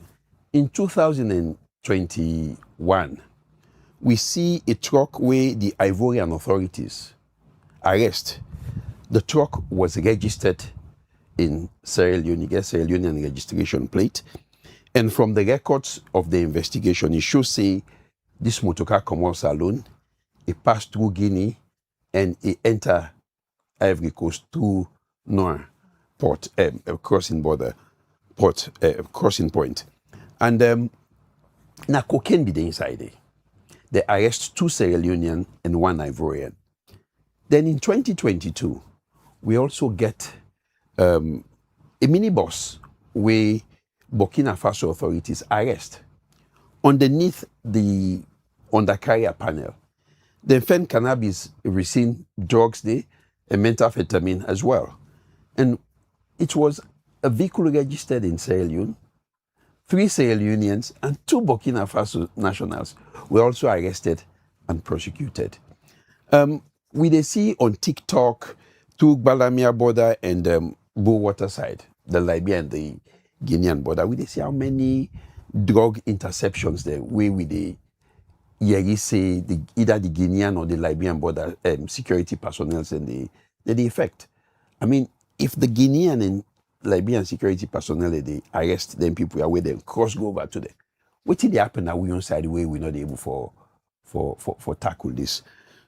J: In 2021, we see a truck where the Ivorian authorities arrest. The truck was registered in Sierra Leone, you get Sierra Leonean registration plate. And from the records of the investigation, it shows say this motorcar comes alone, it passed through Guinea, and it enter Ivory Coast through Noir port, crossing point. And now cocaine be the inside there. They arrest 2 Sierra Leonean and 1 Ivorian. Then in 2022, we also get a minibus where Burkina Faso authorities arrest. Underneath the undercarrier panel, they find cannabis, ricin, drugs there, and methamphetamine as well. And it was a vehicle registered in Sierra Leone. 3 Sierra Leoneans and 2 Burkina Faso nationals were also arrested and prosecuted. We they see on TikTok through Balamia border and Bowater side, the Libya and the Guinean border, we they see how many drug interceptions there where we they say either the Guinean or the Libyan border security personnel and the effect. I mean, if the Guinean and Libyan security personnel they arrest them people away, then cross go over to them. What did happen that we on side way we're not able for tackle this?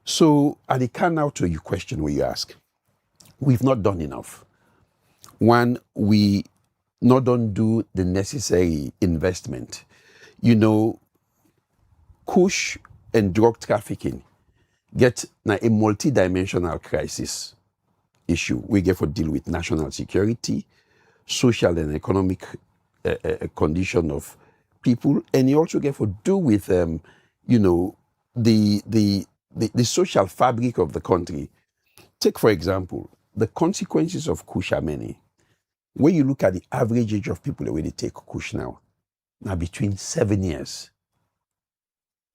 J: So I can now to your question where you ask, we've not done enough. One, we not don't do the necessary investment. You know, kush and drug trafficking get now a multi-dimensional crisis issue. We get for deal with national security, social and economic condition of people, and you also get for do with you know, the social fabric of the country. Take for example, the consequences of kush are many. When you look at the average age of people where they take kush now between 7 years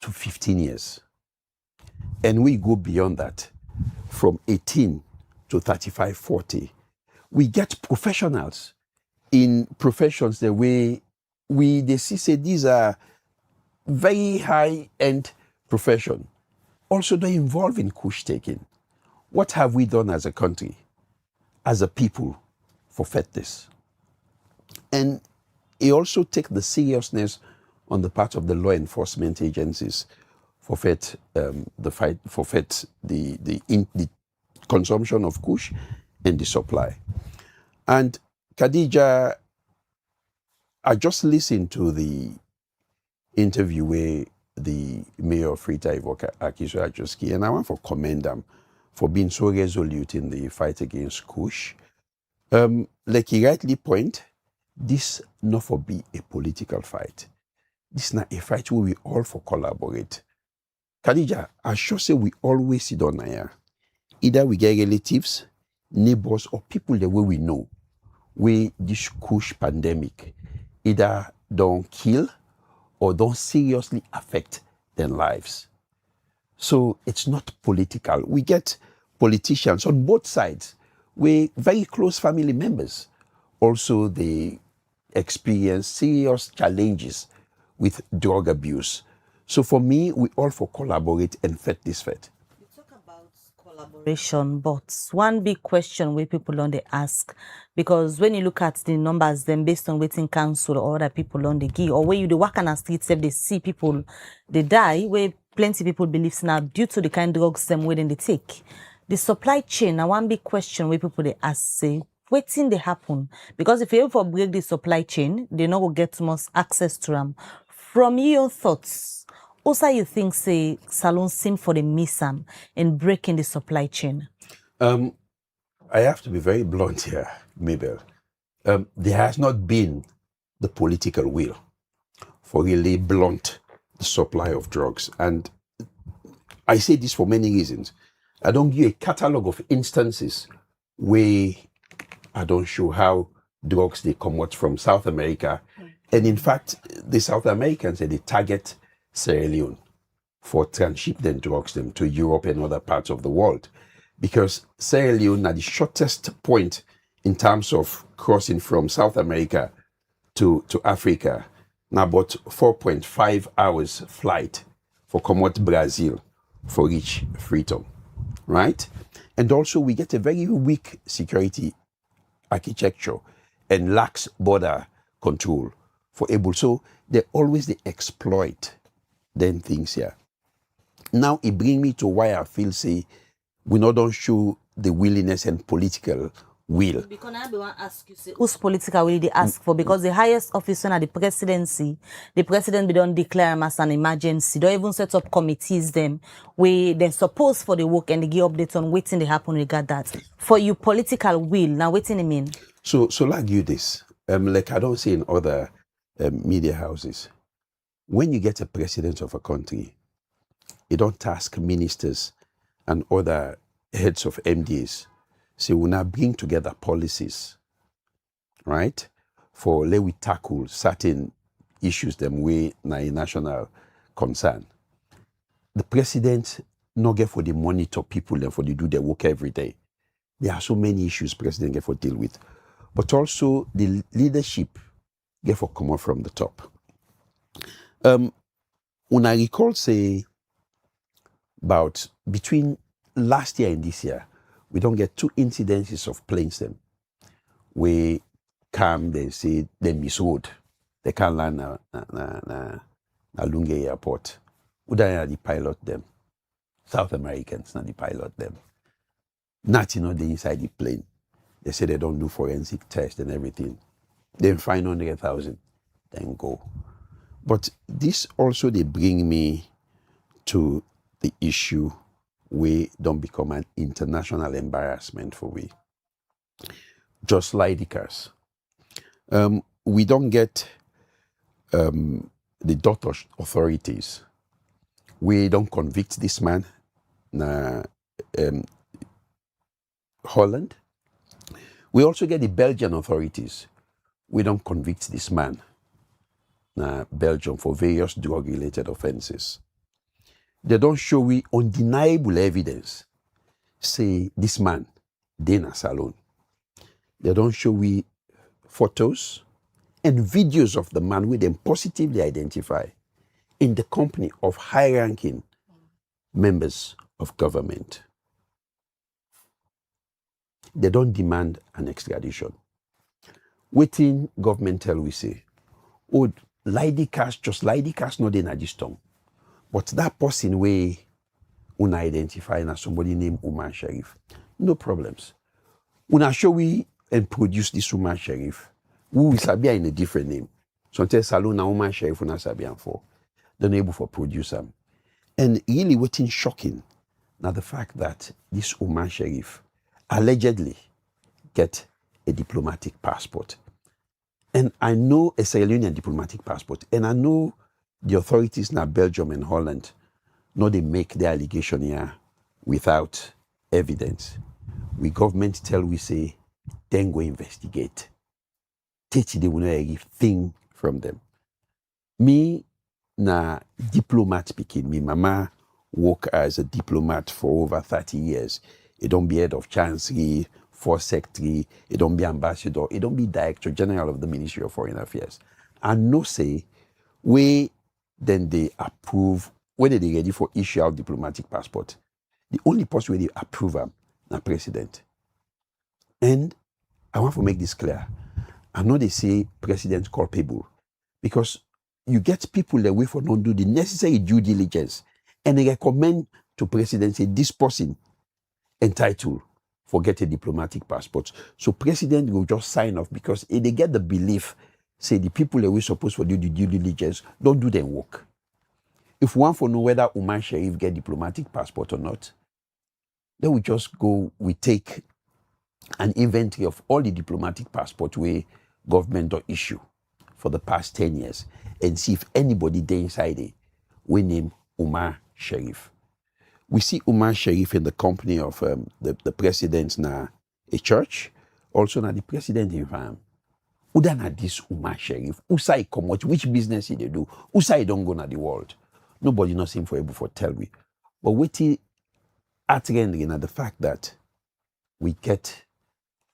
J: to 15 years. And we go beyond that, from 18 to 35, 40. We get professionals in professions the way they see say these are very high-end profession. Also, they involve in kush taking. What have we done as a country, as a people, for this? And it also takes the seriousness on the part of the law enforcement agencies forfeit the consumption of kush and the supply. And Khadija, I just listened to the interview where the mayor of Freetown, Akiso Ajoski, and I want to commend them for being so resolute in the fight against kush. Like he rightly point, this not for be a political fight. This is not a fight where we all for collaborate. Khadija, I sure say we always sit on here. Either we get relatives, neighbors, or people the way we know, where this kush pandemic either don't kill or don't seriously affect their lives. So it's not political. We get politicians on both sides, with very close family members. Also, they experience serious challenges with drug abuse. So for me, we all for collaborate and fight this fight.
C: You talk about collaboration, but one big question where people don't they ask, because when you look at the numbers, then based on waiting council or other people on the give, or where you the work on the streets, if they see people they die, where plenty people believe now due to the kind of drugs them where they take. The supply chain, now one big question where people they ask say, waiting they happen, because if you ever break the supply chain, they not go get much access to them. From your thoughts, also you think say salon seem for the miss in breaking the supply chain?
J: I have to be very blunt here, Mabel. There has not been the political will for really blunt the supply of drugs. And I say this for many reasons. I don't give a catalog of instances where I don't show how drugs they come out from South America. And in fact, the South Americans, they target Sierra Leone for transshipment drugs them to Europe and other parts of the world. Because Sierra Leone are the shortest point in terms of crossing from South America to Africa. Now about 4.5 hours flight for come out Brazil for reach Freetown, right? And also we get a very weak security architecture and lax border control for able. So they exploit them things here. Now it brings me to why I feel say we not don't show the willingness and political will.
C: Because I want to ask you, say, whose political will they ask for? Because the highest officer at the presidency, the president don't declare them as an emergency. Don't even set up committees them where they're supposed for the work and they give updates on waiting they happen regard that. For you political will, now waiting I mean.
J: So like you this, like I don't see in other media houses, when you get a president of a country, you don't task ministers and other heads of MDs. So we now bring together policies, right? For let we tackle certain issues them way na a national concern. The president not get for the monitor people and for the do their work every day. There are so many issues president get for deal with. But also the leadership get for come up from the top. When I recall say about between last year and this year, we don't get 2 incidences of planes them. We come, they say they misroad. They can't land na Lunge Airport. Udaya the pilot them. South Americans not the pilot them. Not you know they inside the plane. They say they don't do forensic tests and everything. Then fine 100,000, then go. But this also they bring me to the issue where don't become an international embarrassment for we. Just like the cars. We don't get the Dutch authorities. We don't convict this man na Holland. We also get the Belgian authorities. We don't convict this man na Belgium for various drug-related offenses. They don't show we undeniable evidence. Say this man, Dana Salon. They don't show we photos and videos of the man with them positively identify in the company of high-ranking members of government. They don't demand an extradition. Waiting government tell we say, oh, Lady Cash, just Lady Cash, no, they not this tongue. But that person way una identify as somebody named Umar Sharif, no problems. Una show we and produce this Umar Sharif, who is Sabia in a different name. So until Salona Umar Sharif una Sabian for, they're able for producer. And really what's shocking now the fact that this Umar Sharif allegedly get a diplomatic passport. And I know a Sierra Leonean diplomatic passport, and I know the authorities in Belgium and Holland know they make the allegation here without evidence. We government tell we say, then go investigate. Teach they will know everything from them. Me na diplomat speaking, me mama work as a diplomat for over 30 years. It don't be head of chancellery, foreign secretary, it don't be ambassador, it don't be director general of the Ministry of Foreign Affairs. And no say, we then they approve, whether they ready for issue out diplomatic passport. The only person where they approve them, na president. And I want to make this clear. I know they say president culpable because you get people that way for not do the necessary due diligence and they recommend to president say this person entitled for get a diplomatic passport. So president will just sign off because if they get the belief, say the people that we supposed to do the due diligence don't do their work. If one for know whether Umar Sharif get diplomatic passport or not, then we just go, we take an inventory of all the diplomatic passport we government don't issue for the past 10 years and see if anybody there inside it we name Umar Sharif. We see Umar Sharif in the company of the president na a church, also na the president in farm. Uda na this Umar Sharif, Usai come out, which business he they do, Usai don't go na the world. Nobody knows him for able for tell me. But waiting at the end na the fact that we get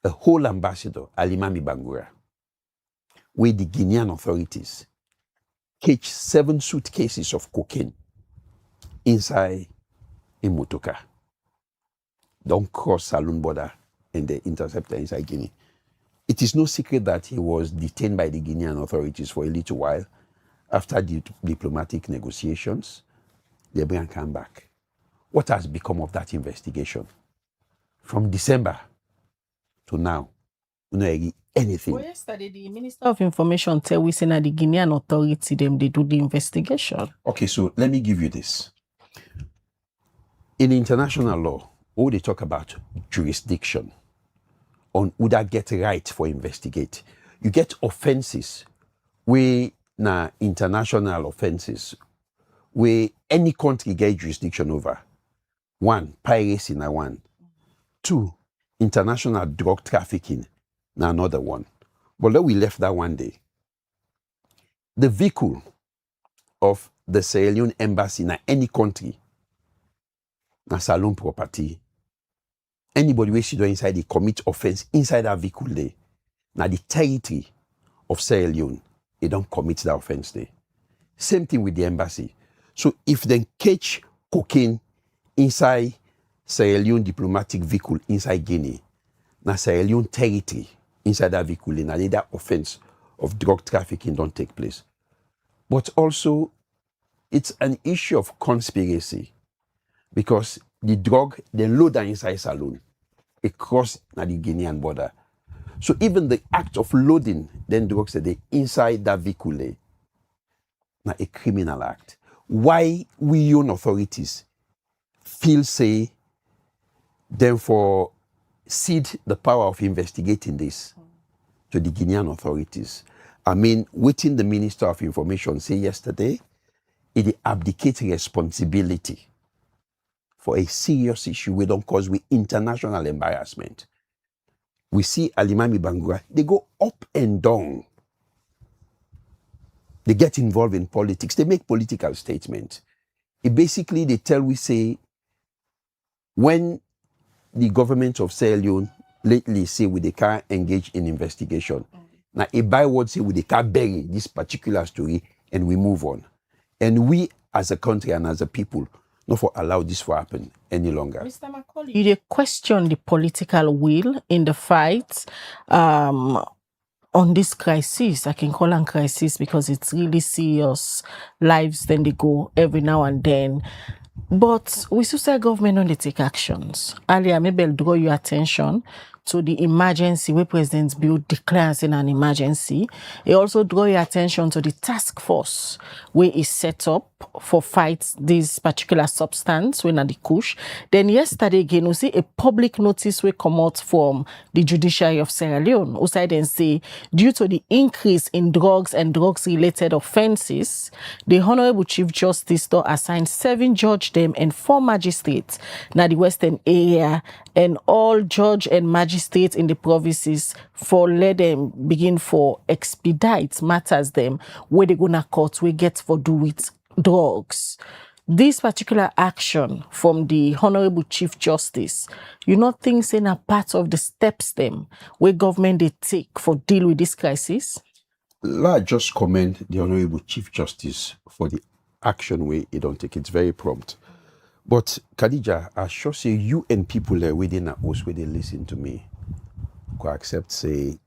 J: a whole ambassador, Alimami Bangura, where the Guinean authorities catch 7 suitcases of cocaine inside a motorcar. Don't cross Saloon border and the interceptor inside Guinea. It is no secret that he was detained by the Guinean authorities for a little while. After the diplomatic negotiations, they bring and come back. What has become of that investigation? From December to now, we don't know anything.
H: Well, yesterday, the Minister of Information tell we say that the Guinean authority, them, they do the investigation.
J: Okay, so let me give you this. In international law, all they talk about jurisdiction on who that get right for investigate. You get offenses where na international offenses where any country get jurisdiction over. 1, piracy na 1. 2, international drug trafficking na another one. But then we left that one day. The vehicle of the Sierra Leone embassy na any country na Salon property. Anybody who sit inside they commit offense inside that vehicle there. Now the territory of Sierra Leone, they don't commit that offense there. Same thing with the embassy. So if they catch cocaine inside Sierra Leone diplomatic vehicle inside Guinea, now Sierra Leone territory inside that vehicle, now that offense of drug trafficking don't take place. But also, it's an issue of conspiracy because the drug, they load that inside Saloon across the Guinean border. So even the act of loading then drugs that they inside that vehicle, now a criminal act. Why we own authorities feel say, therefore, cede the power of investigating this to the Guinean authorities. I mean, waiting the Minister of Information say yesterday, it abdicates responsibility for a serious issue we don't cause with international embarrassment. We see Alimami Bangura, they go up and down. They get involved in politics. They make political statements. Basically, they tell we say, when the government of Sierra Leone lately say they can't engage in investigation, now a byword say they can't bury this particular story and we move on. And we as a country and as a people not for allow this to happen any longer.
H: Mr. Macaulay, you question the political will in the fight. on this crisis. I can call it crisis because it's really serious. Lives then they go every now and then. But we still say government on they take actions. Earlier, maybe I'll draw your attention to the emergency where President Bill declares in an emergency. He also draw your attention to the task force where is set up for fight this particular substance when at the kush. Then yesterday again, we see a public notice will come out from the judiciary of Sierra Leone. Who side and say, due to the increase in drugs and drugs-related offences, the Honourable Chief Justice assigned 7 judge them and 4 magistrates na the Western area and all judge and magistrates in the provinces for let them begin for expedite matters them where they gonna court we get for do with drugs. This particular action from the Honourable Chief Justice, you not think saying a part of the steps them where government they take for deal with this crisis?
J: I just commend the Honourable Chief Justice for the action way he don't take. It's very prompt. But Khadija, I sure say you and people there within a house where they listen to me could accept say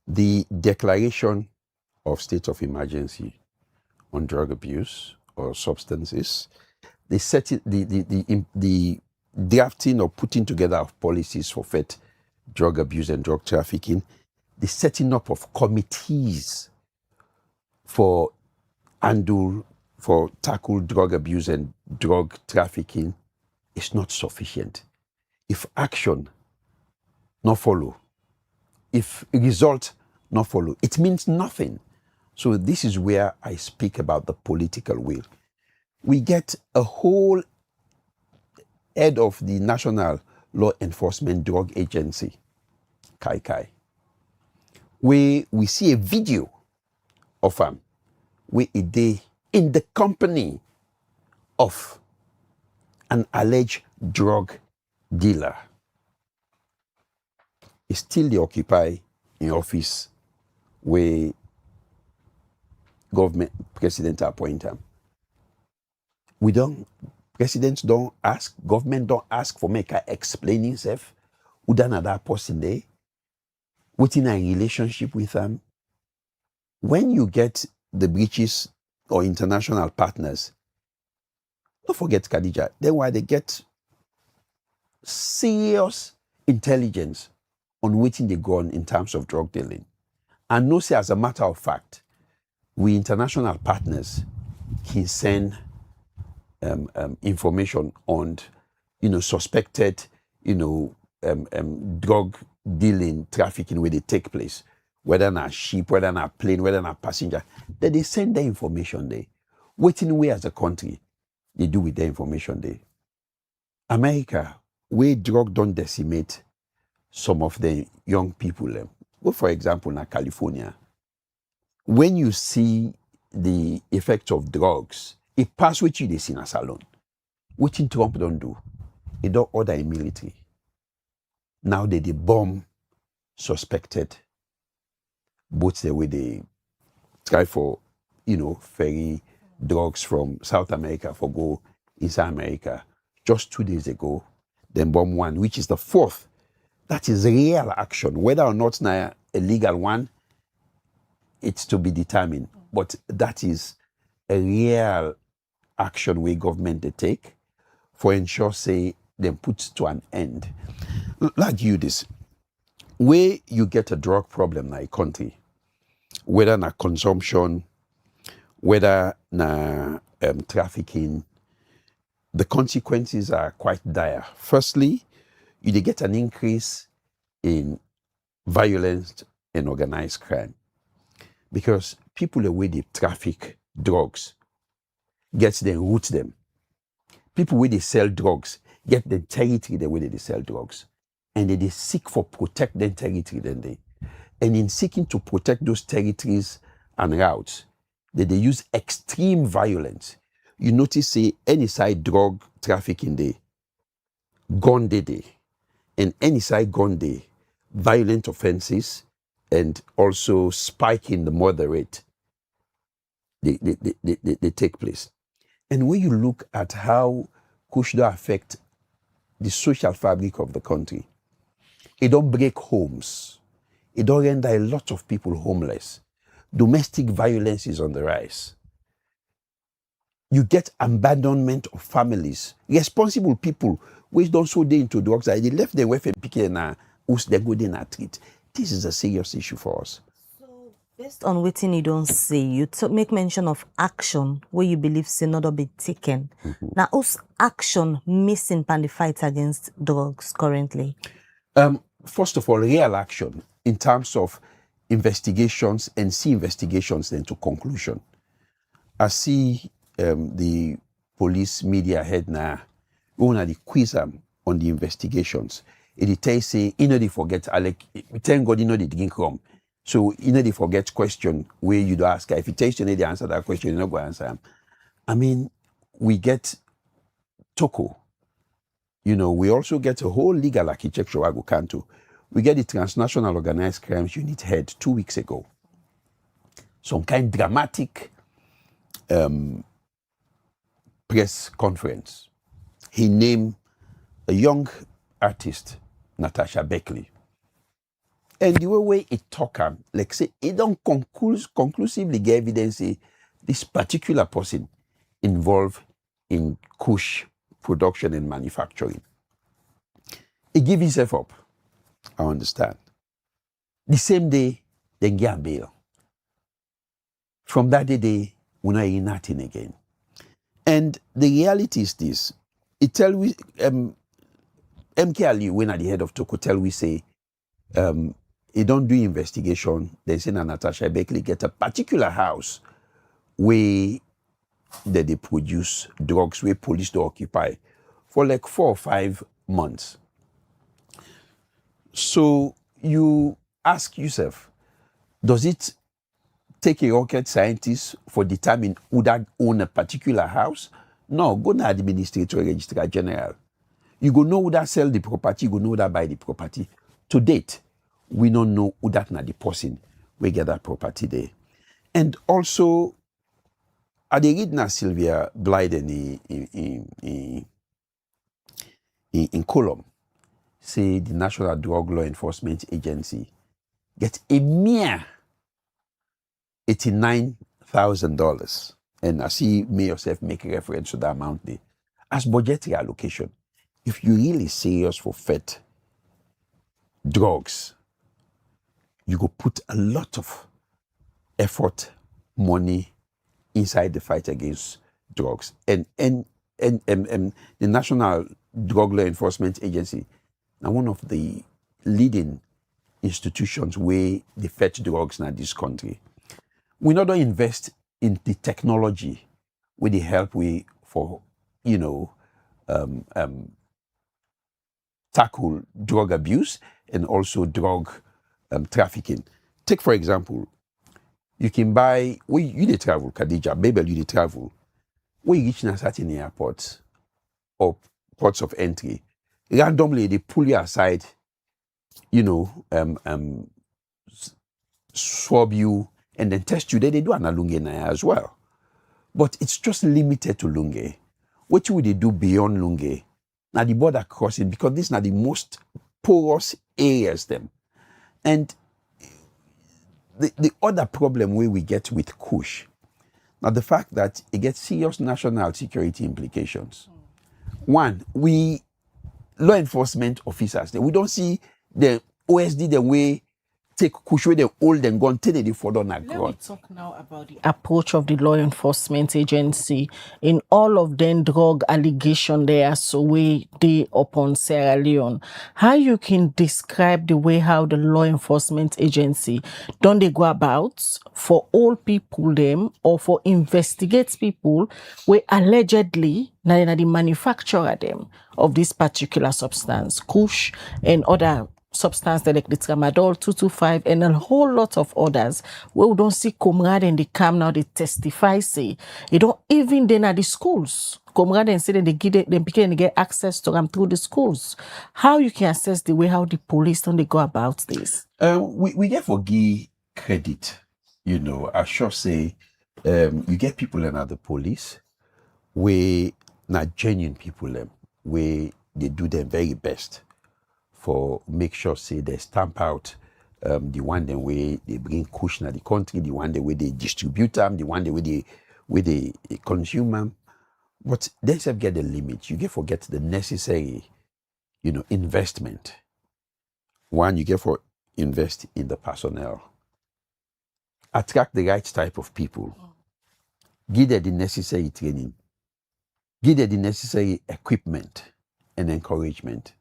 J: the declaration of state of emergency on drug abuse or substances, the drafting or putting together of policies for fight drug abuse and drug trafficking, the setting up of committees for tackle drug abuse and drug trafficking is not sufficient. If action not follow, if result not follow, it means nothing. So this is where I speak about the political will. We get a whole head of the National Law Enforcement Drug Agency, Kai, where we see a video of him, where a day in the company of an alleged drug dealer. He still the occupy in office where government president appoint him. Presidents don't ask, government don't ask for make her explain himself. Who done another person there? Within a relationship with them. When you get the breaches or international partners, don't forget Khadija, then why they get serious intelligence on waiting they go on in terms of drug dealing. And no say as a matter of fact, we international partners can send information on, suspected, drug dealing, trafficking where they take place, whether on a ship, whether on a plane, whether on a passenger. Then they send the information there. Waiting we as a country, they do with the information there. America, where drug don't decimate some of the young people. Well, for example, in California, when you see the effects of drugs, it pass which you they see in a salon. What Trump don't do, he don't order a military. Now they bomb suspected boats the way they try for, ferry drugs from South America for go inside America. Just 2 days ago, then bomb one, which is the 4th. That is real action. Whether or not now a legal one, it's to be determined. But that is a real action where government they take for ensure say them put to an end. Like you this, where you get a drug problem in a country, whether na consumption, whether na trafficking, the consequences are quite dire. Firstly, you get an increase in violence and organized crime because people the way they traffic drugs gets them, root them. People where they sell drugs get the territory the way they sell drugs, and they seek for protect their territory then they. And in seeking to protect those territories and routes, they use extreme violence. You notice say any side drug trafficking day, gun day, and any side gun day, violent offenses and also spike in the murder rate, they take place. And when you look at how Kushda affect the social fabric of the country, it don't break homes, it don't render a lot of people homeless. Domestic violence is on the rise. You get abandonment of families. Responsible people which don't so they into drugs, they left their wife and pick and who's they go in and treat. This is a serious issue for us.
C: So, based on what you don't say, you make mention of action where you believe say not be taken. Now, whose action missing in the fight against drugs currently?
J: First of all, real action in terms of investigations and see investigations then to conclusion. I see the police media head now, one the quiz on the investigations. It tells say, they forget, Alec, thank God, they didn't come. So, they forget question where you do ask. If you tells you they answer that question, you're not going to answer. I mean, we get Toko. We also get a whole legal architecture I go canto. We get the Transnational Organized Crimes Unit head 2 weeks ago. Some kind of dramatic press conference. He named a young artist, Natasha Beckley. And the way it talk, like say, it don't conclusively get evidence say this particular person involved in kush production and manufacturing. He give himself up. I understand. The same day, they get bail. From that day, we're not hearing nothing again. And the reality is this. It tell we MK Ali, when at the head of Toko, tell we say he don't do investigation. They say Natasha Beckley get a particular house where that they produce drugs where police do occupy for like 4 or 5 months. So you ask yourself, does it take a rocket scientist for determine who that own a particular house? No, go to administrator registrar general. You go know who that sell the property, you go know who that buy the property. To date, we don't know who that not the person we get that property there. And also, I read now Sylvia Blyden in column, say the National Drug Law Enforcement Agency get a mere $89,000. And I see me yourself make reference to that amount there. As budgetary allocation, if you're really serious for fed drugs, you go put a lot of effort, money inside the fight against drugs. And the National Drug Law Enforcement Agency, now one of the leading institutions where they fetch drugs in this country. We not only invest in the technology with the help we for, tackle drug abuse and also drug trafficking. Take, for example, you can buy, when you dey travel, Khadija, Babel, you dey travel, when you reach in a certain airport or ports of entry, randomly they pull you aside, swab you, and then test you. They do an Lunge now as well. But it's just limited to Lunge. What would they do beyond Lunge? Now the border crossing, because these are the most porous areas them. And the other problem where we get with Kush, now the fact that it gets serious national security implications. One, we law enforcement officers, we don't see the OSD the way take Kush where they hold and gun till they further on.
H: Let me talk now about the approach of the law enforcement agency in all of them drug allegation there so we they upon Sierra Leone. How you can describe the way how the law enforcement agency don't they go about for all people them or for investigate people where allegedly na the manufacturer them of this particular substance, Kush and other substance like the tramadol 225 and a whole lot of others where we don't see comrade and they come now they testify say you don't even then at the schools comrade and say that they get them begin to get access to them through the schools. How you can assess the way how the police don't they go about this?
J: We get for give credit, I sure say you get people in the police where not genuine people them where they do their very best for make sure say they stamp out the one the way they bring kush na the country, the one the way they distribute them, the one the way they consume them. But they self get the limit. You get forget the necessary, investment. One, you get for invest in the personnel. Attract the right type of people. Give them the necessary training. Give them the necessary equipment and encouragement.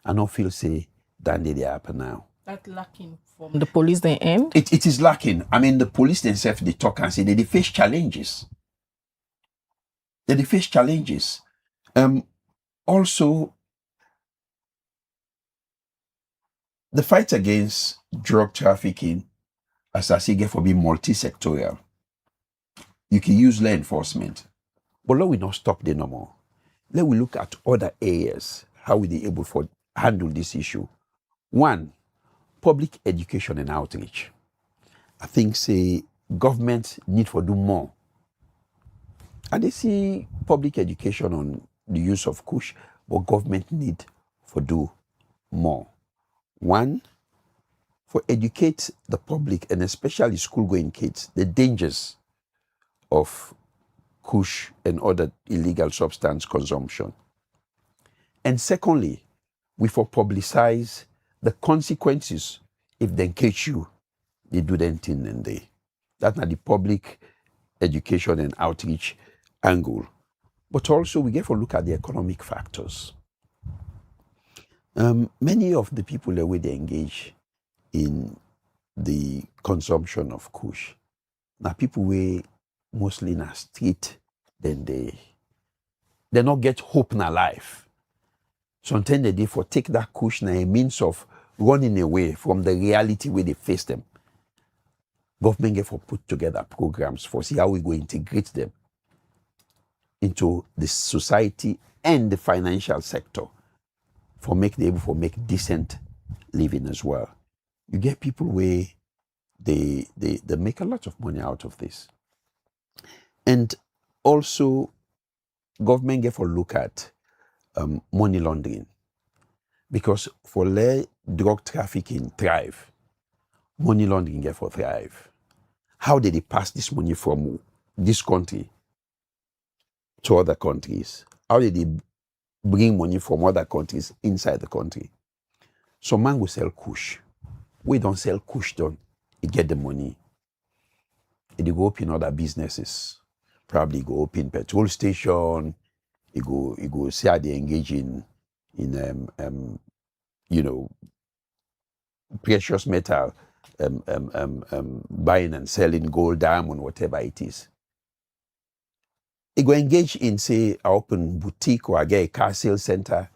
J: And not feel say that they happen now.
H: That's lacking from the police they end?
J: It is lacking. I mean, the police themselves, they talk and say they face challenges. They face challenges. Also, the fight against drug trafficking, as I say, get for being multi-sectorial. You can use law enforcement, but let we not stop there no more. Let we look at other areas, how we be able to handle this issue. One, public education and outreach. I think say government need to do more. And they see public education on the use of kush, but government need to do more. One, for educate the public and especially school-going kids, the dangers of kush and other illegal substance consumption. And secondly, we for publicize the consequences if they catch you, they do them thing and they. That's not the public education and outreach angle. But also we get to look at the economic factors. Many of the people that way they engage in the consumption of kush, now people we mostly in a street, then they not get hope in their life. Sometimes they for take that kush na a means of running away from the reality where they face them. Government get for put together programs for see how we go integrate them into the society and the financial sector for make them able for make decent living as well. You get people where they make a lot of money out of this. And also government get for look at money laundering. Because for let drug trafficking thrive, money laundering get for thrive. How did they pass this money from this country to other countries? How did they bring money from other countries inside the country? Some man will sell kush. We don't sell kush, don't. He get the money. He go open other businesses. Probably go open petrol station. He go see how they engage in precious metal, buying and selling gold, diamond, whatever it is. He go engage in, say, I open boutique or I get a car sales center.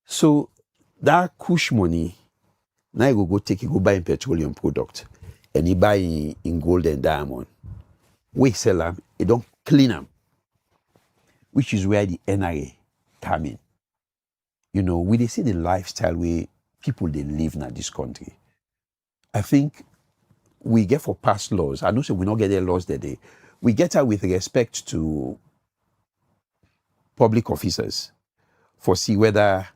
J: So that kush money, now he go take, he go buy in petroleum product and he buy in gold and diamond. We sell them, he don't clean them, which is where the NRA come in. We they see the lifestyle where people they live in this country. I think we get for past laws. I know so we not get the laws that they. We get her with respect to public officers for see whether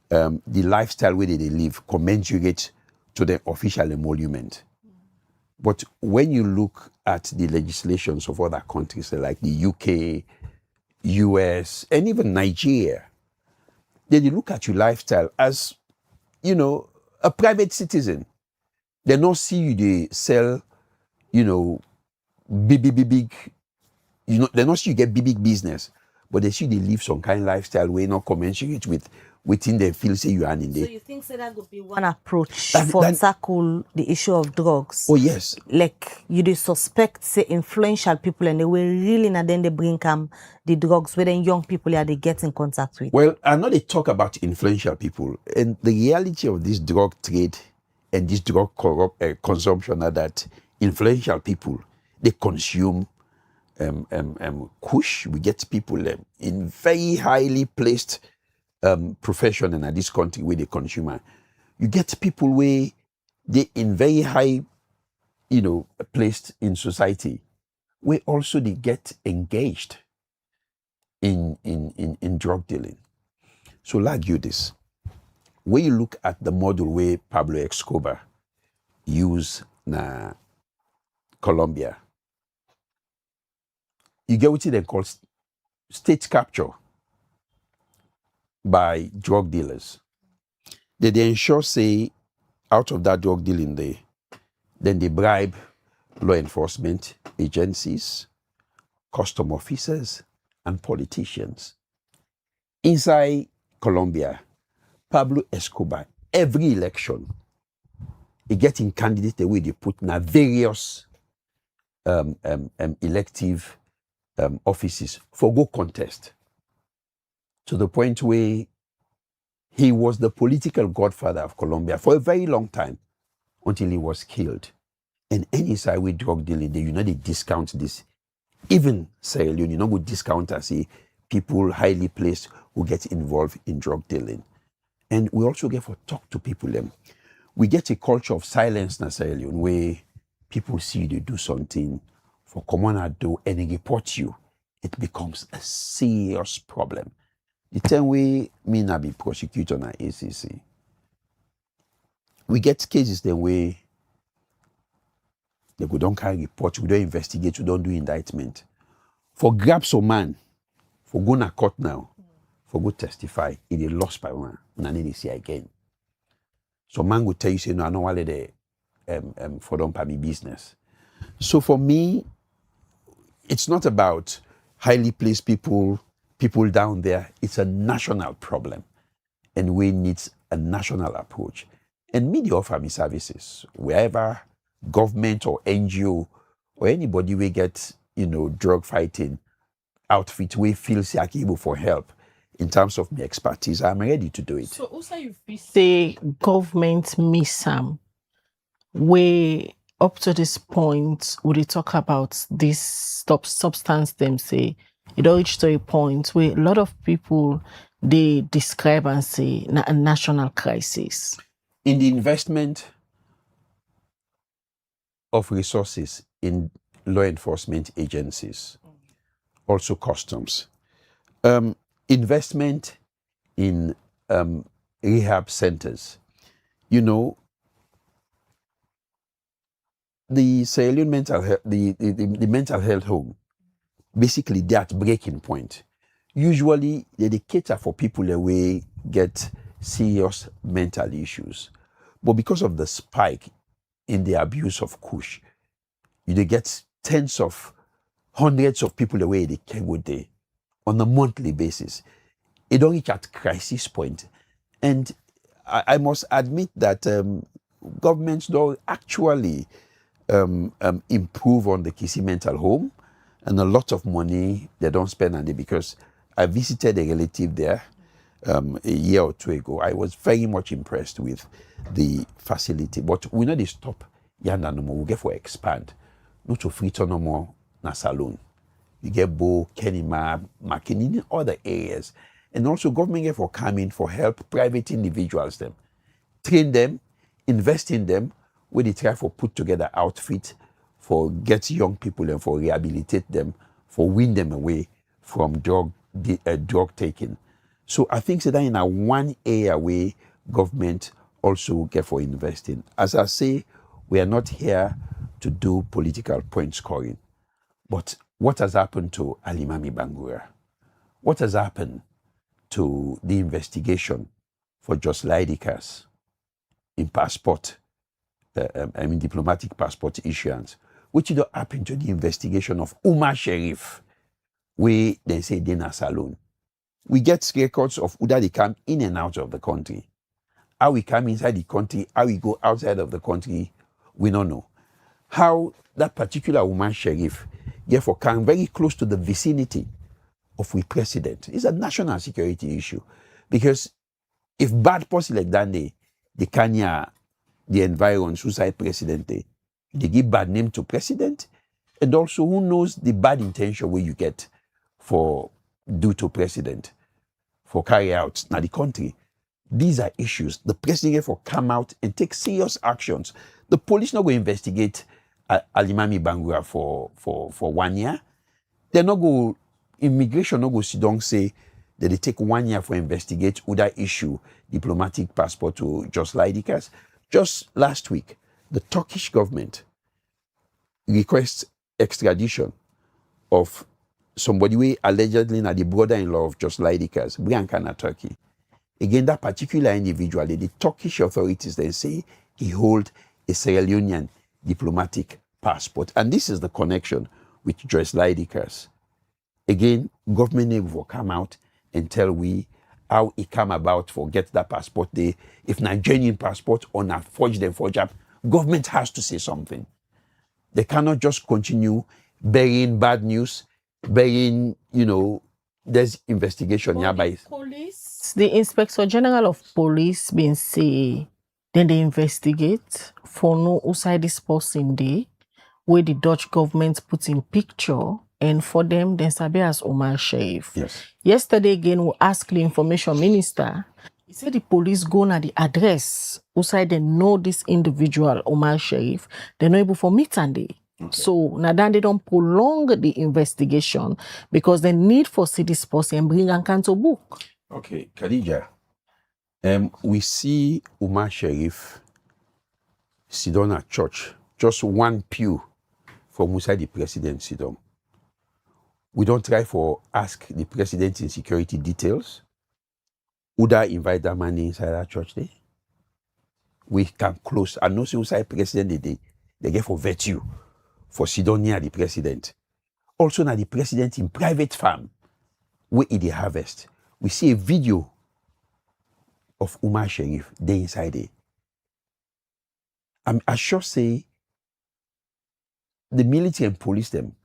J: the lifestyle where they live commensurate to the official emolument. But when you look at the legislations of other countries like the UK, US, and even Nigeria, then you look at your lifestyle as, a private citizen. They not see you, they sell, big, they not see you get big business, but they see they live some kind of lifestyle where not commensurate with within they feel say you are in there.
C: So you think that would be one approach for tackle the issue of drugs?
J: Oh yes.
C: Like you do suspect say influential people and they will really and then they bring the drugs where then young people are they get in contact with?
J: Well, I know they talk about influential people, and the reality of this drug trade and this drug consumption are that influential people they consume kush. We get people in very highly placed profession in this country where they consumer. You get people where they in very high, placed in society, where also they get engaged in drug dealing. So I'll argue this. when you look at the model where Pablo Escobar used na Colombia, you get what they call state capture by drug dealers. They ensure, say, out of that drug dealing then they bribe law enforcement agencies, custom officers, and politicians. Inside Colombia, Pablo Escobar, every election, he getting candidate the way they put na various elective offices for go contest, to the point where he was the political godfather of Colombia for a very long time until he was killed. And any side with drug dealing, they discount this. Even Sierra Leone, would discount and say people highly placed who get involved in drug dealing. And we also get for talk to people. We get a culture of silence in Sierra Leone where people see you do something for common do and they report you. It becomes a serious problem. The time we may not be prosecuted on ACC. We get cases the way they go don't carry report, we don't investigate, we don't do indictment. For grab some man, for go na court now, for go testify, it is lost by one, and then they see again. So man will tell you, say, no, I don't want the for don't pay me business. So for me, it's not about highly placed people down there. It's a national problem, and we need a national approach. And media offer me services wherever government or NGO or anybody we get, drug fighting outfit we feel able for help in terms of my expertise. I'm ready to do it.
H: So also you say government miss some way up to this point, would they talk about this substance them say it all reach to a point where a lot of people they describe and say a national crisis.
J: In the investment of resources in law enforcement agencies, also customs, investment in rehab centers. The Sierra Leone mental health, the mental health home, basically they're at breaking point. Usually they cater for people that way get serious mental issues. But because of the spike in the abuse of kush, they get tens of hundreds of people away they can go there on a monthly basis. It don't reach at crisis point. And I must admit that governments don't actually improve on the Kisi mental home, and a lot of money they don't spend on it, because I visited a relative there a year or two ago. I was very much impressed with the facility, but we know they stop yanda no more. We get for expand, not to free no more na salon. You get Bo, Kenima, Makini, other areas, and also government get for coming for help private individuals them, train them, invest in them, where they try for put together outfit for get young people and for rehabilitate them, for win them away from drug taking. So I think that in a one area where government also get for investing. As I say, we are not here to do political point scoring. But what has happened to Alimami Bangura? What has happened to the investigation for Jos Laidicas in passport, diplomatic passport issuance, which don't happen to the investigation of Umar Sharif, where they say Dena Salon. We get records of who they come in and out of the country. How we come inside the country, how we go outside of the country, we don't know. How that particular Umar Sharif, therefore, come very close to the vicinity of we president. It's a national security issue. Because if bad policy like that, the Kenya, the environment, suicide president, they give bad name to president, and also who knows the bad intention where you get for due to president, for carry out now the country. These are issues. The president for come out and take serious actions. The police not go investigate Alimami Bangura for 1 year. They not go, immigration not go sit down say, Then they take 1 year for investigate who that issue diplomatic passport to Just Lydikas. Just last week, the Turkish government requests extradition of somebody we allegedly na the brother-in-law of Just Lydikas, Briankana, Turkey. Again, that particular individual, the Turkish authorities then say he holds a Sierra Leonean diplomatic passport. And this is the connection with Just Lydikas. Again, government will come out and tell we how it came about for get that passport. If Nigerian passport or not forged and forged up, government has to say something. They cannot just continue burying bad news, burying, there's investigation hereby.
H: The Inspector General of Police been say, then they investigate for no outside this person day, where the Dutch government put in picture, and for them, then sabi as Omar Sharif.
J: Yes.
H: Yesterday again, we asked the information minister. He said the police go na the address outside they know this individual, Omar Sharif. They're not able for meet and day. Okay. So now then they don't prolong the investigation because they need for see this person and bring a canto book.
J: Okay, Khadija. We see Omar Sharif sit down at church, just one pew from inside the president sit down. We don't try for ask the president in security details. Would I invite that man inside our church there? We can close. And no inside president they get for virtue for sit down near the president. Also now the president in private farm where he dey harvest. We see a video of Omar Sharif there inside there. I sure say the military and police them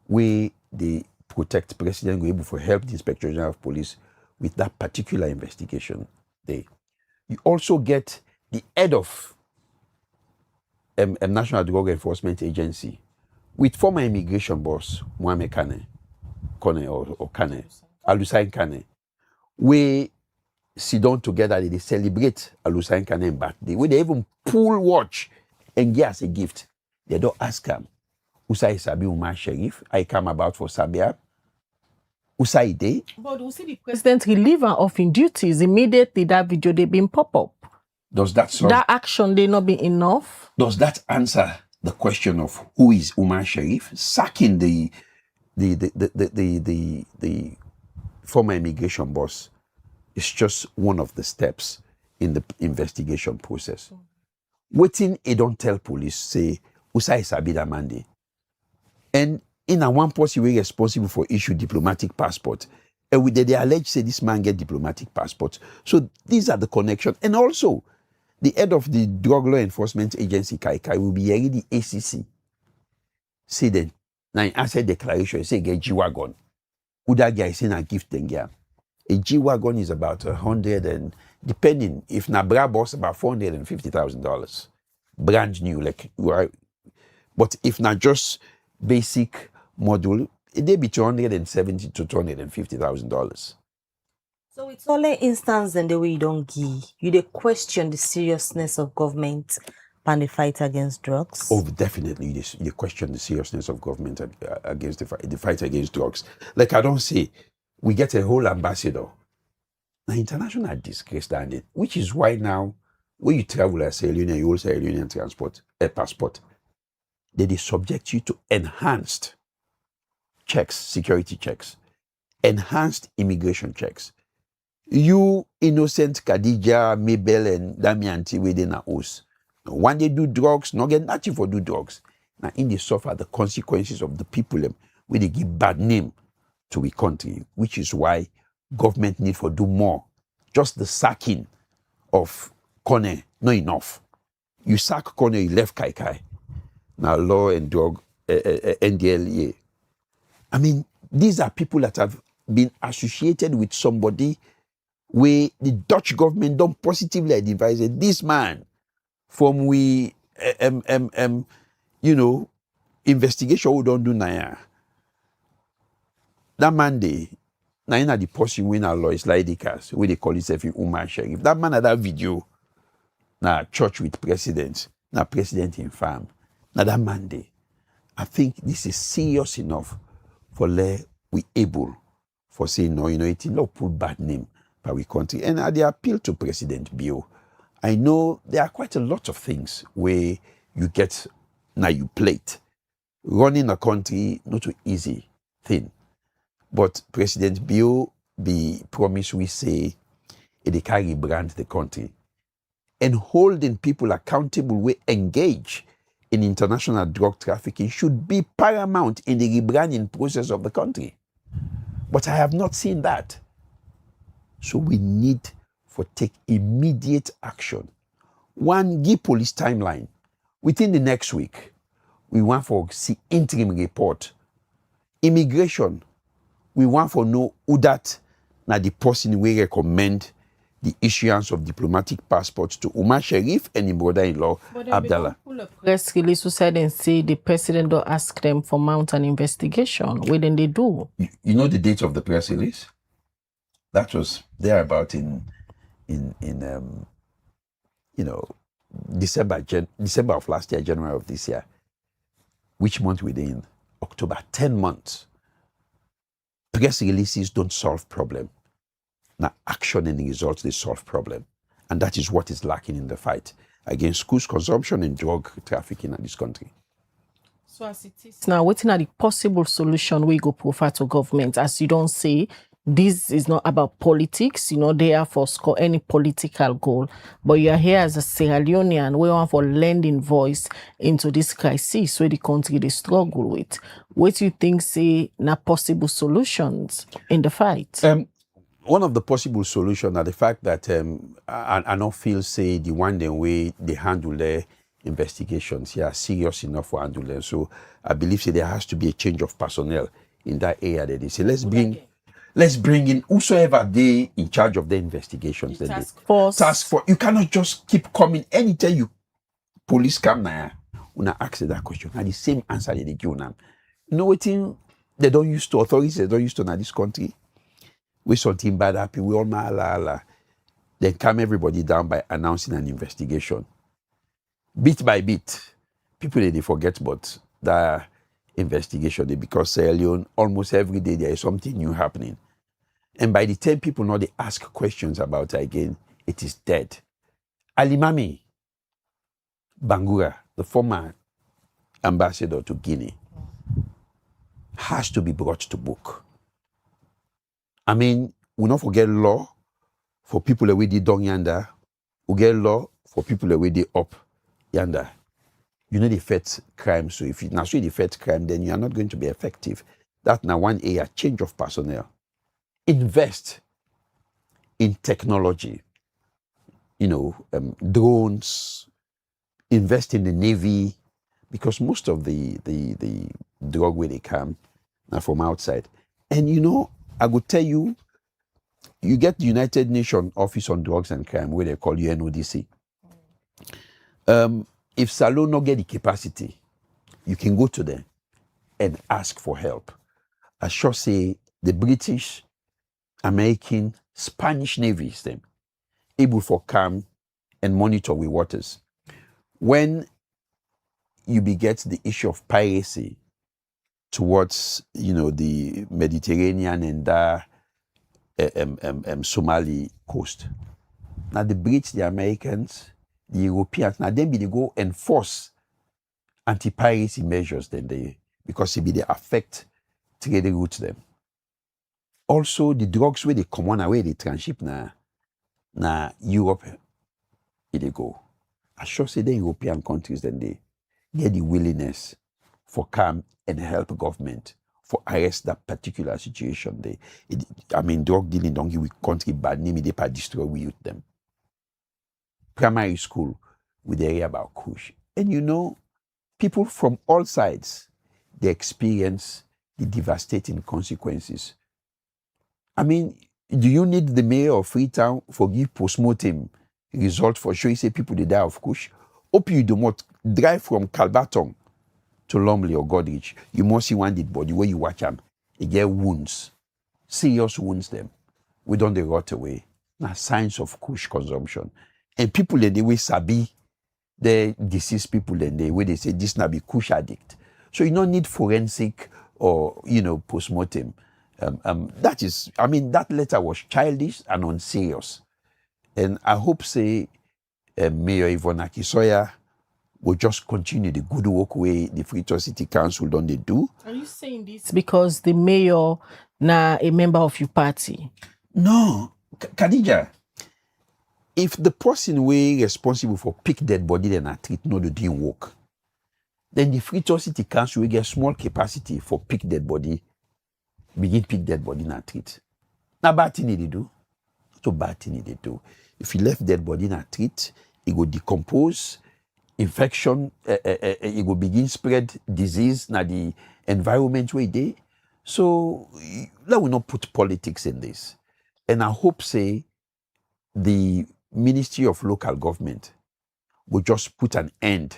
J: where they protect president go able for help the Inspector General of Police with that particular investigation there. You also get the head of National Drug Enforcement Agency with former immigration boss Mohamed Kane Alusain Kane. We sit down together, they celebrate Alusain Kane's birthday. Where they even pull watch and give us a gift. They don't ask him, Usai Sabi Omar Sharif, I come about for Sabia. Usai Day.
H: But we see the president relieve her of in duties immediately that video they been pop up.
J: Does that solve?
H: That action they not be enough?
J: Does that answer the question of who is Omar Sharif? Sacking the former immigration boss is just one of the steps in the investigation process. Waiting, they don't tell police, say, Usai Sabida Mande. And in a one person way responsible for issue diplomatic passport, and they allege say this man get diplomatic passport. So these are the connections. And also, the head of the Drug Law Enforcement Agency, Kaikai, will be hearing the ACC. Say then, now in answer declaration, say get G-Wagon. Uda guy saying a gift then yeah. A G-Wagon is about 100 and depending if na bra boss about $450,000. Brand new, like right. But if not just basic module, it may be $270,000 to $250,000.
C: So it's only instance and the way you don't give. You dey question the seriousness of government and the fight against drugs.
J: Oh, definitely. You question the seriousness of government against the fight against drugs. Like I don't say, we get a whole ambassador. Now, international disgrace than it, which is why now, when you travel as a union, you also a union transport, a passport. They subject you to enhanced checks, security checks, enhanced immigration checks. You innocent Khadija, Mabel, and Damianti within a house. When they do drugs, not get nothing for do drugs. Now, in they suffer the consequences of the people when they give bad name to a country, which is why government need for do more. Just the sacking of Kone, not enough. You sack Kone, you left Kaikai. Now, law and drug, NDLEA. I mean, these are people that have been associated with somebody where the Dutch government don't positively advise it. This man, from investigation we don't do now. That man now the person when our law is like the cast, where they call himself Omar Sharif. That man had that video, now church with president, now president in farm. Now that Monday, I think this is serious enough for we able for saying no, it will put bad name by we country. And they appeal to President Bio. I know there are quite a lot of things where you get now you plate. Running a country not too easy thing. But President Bio be promise we say they carry brand the country. And holding people accountable we engage in international drug trafficking should be paramount in the rebranding process of the country. But I have not seen that. So we need to take immediate action. One, give police timeline. Within the next week, we want for see interim report. Immigration, we want for know who that na the person we recommend the issuance of diplomatic passports to Umar Sharif and his brother-in-law, Abdallah.
H: Press release who said and say the president don't ask them for mount an investigation. What then they do?
J: You know the date of the press release? That was there about in December of last year, January of this year. Which month we in? October. 10 months. Press releases don't solve problem. Now action and results, they solve problem. And that is what is lacking in the fight against kush consumption and drug trafficking in this country.
H: So as it is now, what are the possible solution we go prefer to government? As you don't say, this is not about politics, they are for score any political goal. But you are here as a Sierra Leonean, we want for lending voice into this crisis where the country they struggle with. What do you think say na possible solutions in the fight?
J: One of the possible solutions are the fact that I don't feel say the one the way they handle their investigations are serious enough for handle them. So I believe say there has to be a change of personnel in that area that they say let's bring in whosoever they in charge of the investigations.
H: The task force.
J: You cannot just keep coming anytime you police come now. When I ask that question, and the same answer they give them. You know what thing they don't use to authorities, they don't use to in this country. We something bad happen, we all la. Then calm everybody down by announcing an investigation. Bit by bit, people they forget about that investigation because Sierra Leone, almost every day there is something new happening. And by the time people know they ask questions about it again, it is dead. Alimami Bangura, the former ambassador to Guinea, has to be brought to book. I mean, we don't forget law for people that we did down yonder. We get law for people that we did up yonder. You know the fight crime. So if you not the fight crime, then you are not going to be effective. That's now one area, change of personnel. Invest in technology. Drones. Invest in the Navy, because most of the drug where they come are from outside. And I would tell you, you get the United Nations Office on Drugs and Crime, where they call you UNODC. If Salon not get the capacity, you can go to them and ask for help. I sure say the British, American, Spanish navies, them able for come and monitor with waters. When you beget the issue of piracy towards the Mediterranean and Somali coast. Now the Brits, the Americans, the Europeans, now they go enforce anti-piracy measures because they affect trade routes them. Also the drugs where they come on away, they transship na Europe, they go. I sure say the European countries then they get the willingness for come and help government for arrest that particular situation. Drug dealing don't give country bad name, they pa destroy we youth them. Primary school with the area about kush. And people from all sides, they experience the devastating consequences. Do you need the mayor of Freetown for give postmortem result for sure? You say people they die of kush. Hope you do not drive from Calbaton to Lumley or Godrich. You must see one dead body where you watch them. They get wounds, serious wounds them. We don't they rot away. Now signs of kush consumption. And people in the way sabi, the deceased people in the way they say this now be kush addict. So you don't need forensic or postmortem That is, I mean, that letter was childish and unserious. And I hope, say, Mayor Yvonne Akisoya will just continue the good work way the Freetown City Council done they do.
H: Are you saying this because the mayor na a member of your party?
J: No, Khadija, if the person way responsible for pick dead body then a treat no do doing work, then the Freetown City Council will get small capacity for pick dead body, begin pick dead body na treat. Na bad thing they do. So bad thing they do. If you left dead body na treat, it will decompose, infection, it will begin spread disease na the environment where they. So let we not put politics in this. And I hope say the Ministry of Local Government will just put an end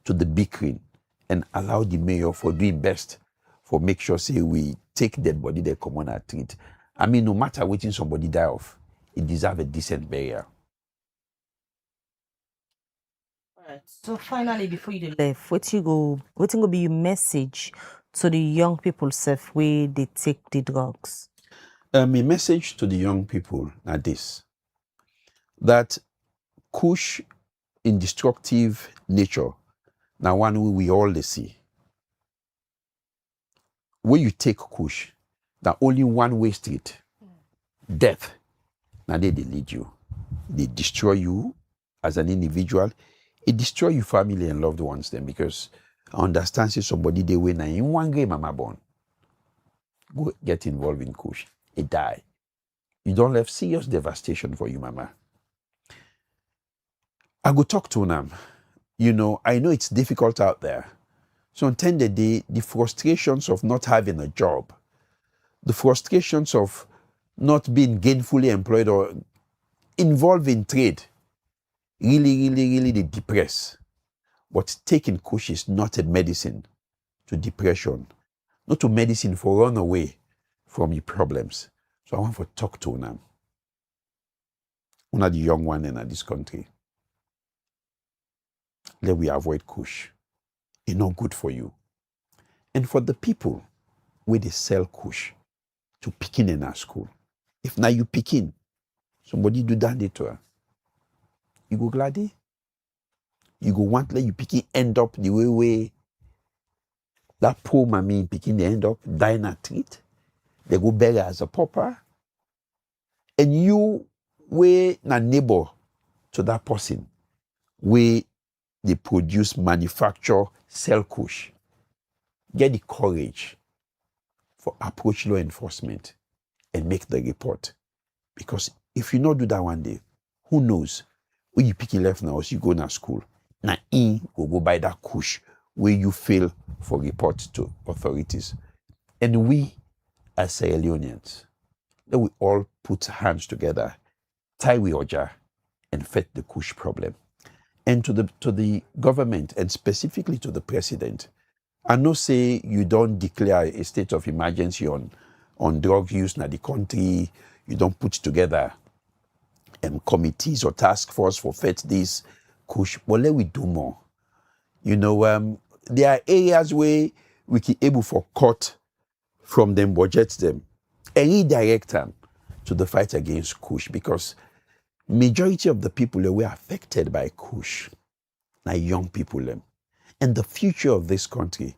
J: to the bickering and allow the mayor for doing best for make sure say we take dead body they come on and treat. I mean, no matter what somebody die of, it deserves a decent burial.
C: Alright. So finally, before you left, what go be your message to the young people self where they take the drugs?
J: A message to the young people are this: that kush in destructive nature, now one we all see. When you take kush, that only one way street, death. Now they lead you. They destroy you as an individual. It destroy your family and loved ones then, because I understand say somebody they win and in one game mama born. Go get involved in kush. It die. You don't have serious devastation for you, mama. I go talk to them. You know, I know it's difficult out there. So until the day, the frustrations of not having a job, the frustrations of not being gainfully employed or involved in trade, really they depress. But taking kush is not a medicine to depression, not a medicine for run away from your problems. So I want to talk to them. One of the young one in this country. Let we avoid kush. It's not good for you. And for the people where they sell kush to picking in our school, if now you picking, somebody do that to her, you go glad? You go want let you picking end up the way that poor mommy picking they end up dying at treat. They go bury as a pauper. And you were a neighbor to that person where they produce, manufacture, sell kush. Get the courage for approach law enforcement and make the report. Because if you not do that one day, who knows? When you pick it left now, you go to school. Now go buy that kush where you fail for report to authorities. And we as Sierra Leoneans, let we all put hands together, tie we oja, and fight the kush problem. And to the government, and specifically to the president, I know say you don't declare a state of emergency on drug use in the country, you don't put together committees or task force for fight this kush, but let we do more. You know, there are areas where we can able for cut from them, budget them, and redirect them to the fight against kush, because majority of the people that were affected by kush are young people. And the future of this country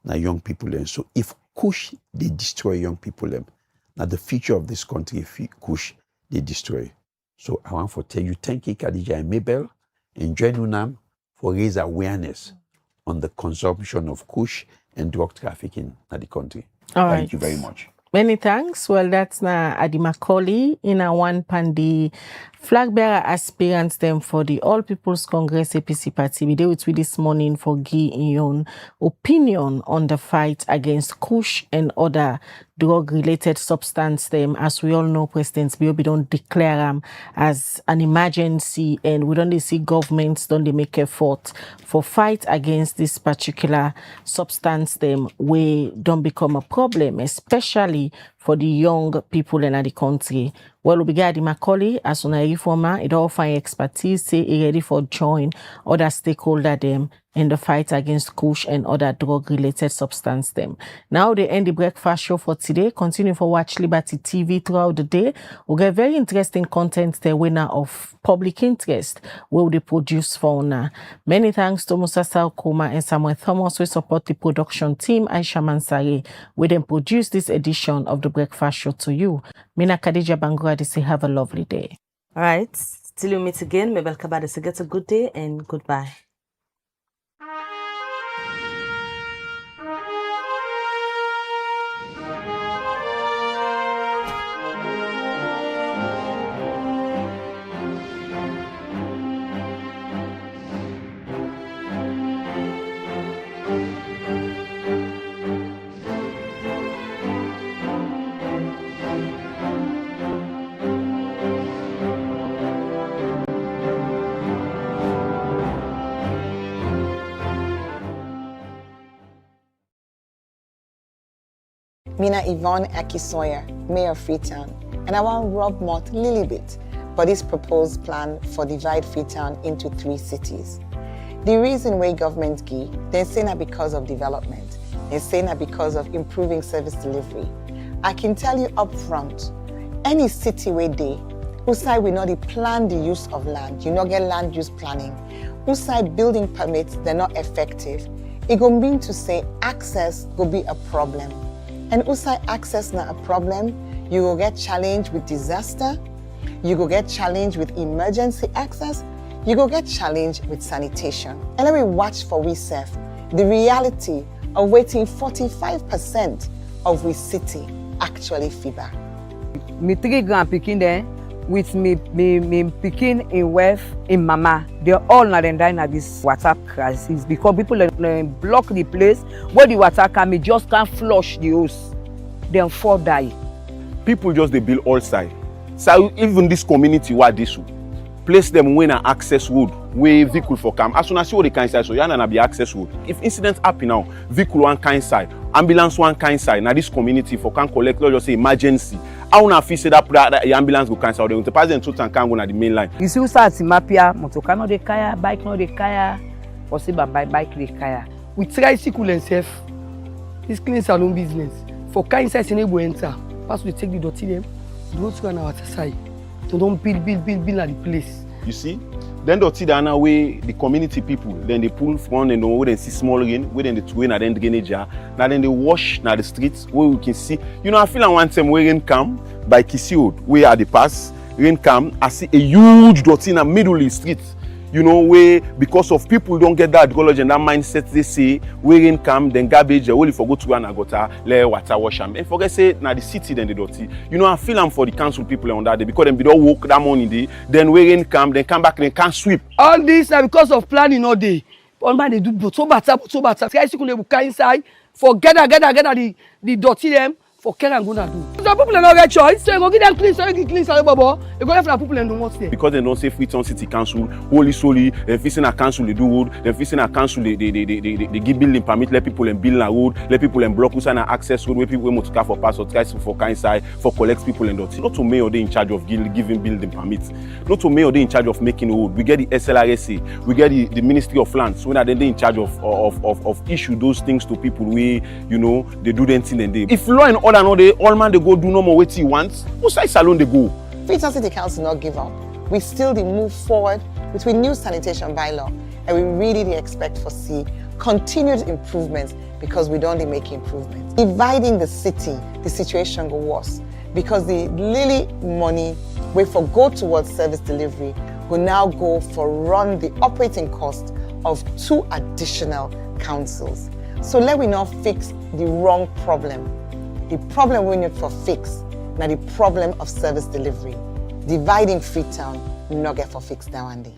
J: are young people. So if kush, they destroy young people, now the future of this country, if kush, they destroy. So I want to tell you, thank you, Khadija and Mabel, and join UNAM for raise awareness on the consumption of kush and drug trafficking in the country. Thank you very much.
H: Many thanks. Well, that's Ady Maculey in a one pandi flag bearer aspirants them for the All People's Congress APC party. We did with this morning for Guy Ion opinion on the fight against kush and other drug-related substance them. As we all know, President Biobi don't declare them as an emergency, and we don't see governments don't they make effort for fight against this particular substance them we don't become a problem, especially for the young people in the country. Well, we got Ady Maculey as a reformer. It all find expertise, say he ready for join other stakeholder them in the fight against kush and other drug-related substance them. Now they end the breakfast show for today. Continue for watch Liberty TV throughout the day. We'll get very interesting content the winner of public interest will they produce for now. Many thanks to Musa Salkoma and Samuel Thomas who support the production team. Aisha Mansari we then produce this edition of the breakfast show to you. Mina Khadija Bangura say have a lovely day.
C: All right, till we meet again, Mabel Kabade say get a good day and goodbye.
B: Mina Yvonne Akisoya, Mayor of Freetown, and I want Rob Mott Lilibit for this proposed plan for divide Freetown into 3 cities. The reason why government give, they're saying that because of development, they're saying that because of improving service delivery. I can tell you up front, any city where they, who side will not plan the use of land, you not get land use planning, who side building permits, they're not effective, it go mean to say access will be a problem. And outside access not a problem, you will get challenged with disaster, you will get challenged with emergency access, you will get challenged with sanitation. And let me watch for WeSEF, the reality of waiting 45% of we city actually fever.
K: Me 3 grand picking there with me picking in wealth in mama. They're all not dying at this water crisis because people block the place where the water come, just can't flush the hose. Then 4 die.
L: People just they build all side. So even this community what this place them when an access road where vehicle for come. As soon as you the kind side, so you na be access road. If incidents happen now, vehicle one kind side, ambulance one kind side. Now this community for can collect, let's just say emergency. I wanna feel say that the ambulance go cancel. They want to pass them to and can go na the main line.
K: You see, we start Mapia, motoka no de kaya, bike no de kaya, possible by bike de kaya.
M: We try to cool and safe. This clean salon business. For kind size in able enter. Pass we take the dirty them, go to an outer side. So don't build at the place.
L: You see? Then dirty the other way the community people, then they pull from and know then see small rain, where then the two and then drainage jar. Now then they wash now the streets where we can see. You know, I feel like one time where rain come by Kisi Road, where at the pass, rain come, I see a huge dirty in the middle of the street. You know, where because of people don't get that ideology and that mindset, they say where rain come, then garbage, they only forgot to run a gutter, let water wash them. And forget say now the city then the dirty. You know, I feel I'm for the council people on that day because them be don't work that morning day, then where rain come, then come back and can't sweep.
M: All this are because of planning all day. All man they do so better. Guys, you can go inside, forget the dirty them. For care and gonna do. Some people are not get choice, so you go give them clean, so you clean, so you go left for people and do what's there.
L: Because they don't say Freetown City Council, holy solely, then facing a council they do road, then facing a council they give building permit, let people and build a road, let people and block us and access road where people want to car for pass or try for kind side, for collect people and dot. Not to mayor they in charge of giving building permits. Not to mayor they in charge of making road. We get the SLRSA, we get the Ministry of Lands. When are they in charge of issue those things to people where you know they do them thing and they. If law and order no they all man they go do no more what he wants. Who side salon they go?
B: Freetown City Council not give up. We still move forward with new sanitation bylaw, and we really expect for see continued improvements because we don't make improvements. Dividing the city, the situation go worse because the Lily money we for go towards service delivery will now go for run the operating cost of 2 additional councils. So let we not fix the wrong problem. The problem we need for fix, now the problem of service delivery. Dividing Freetown, not get for fix now and then.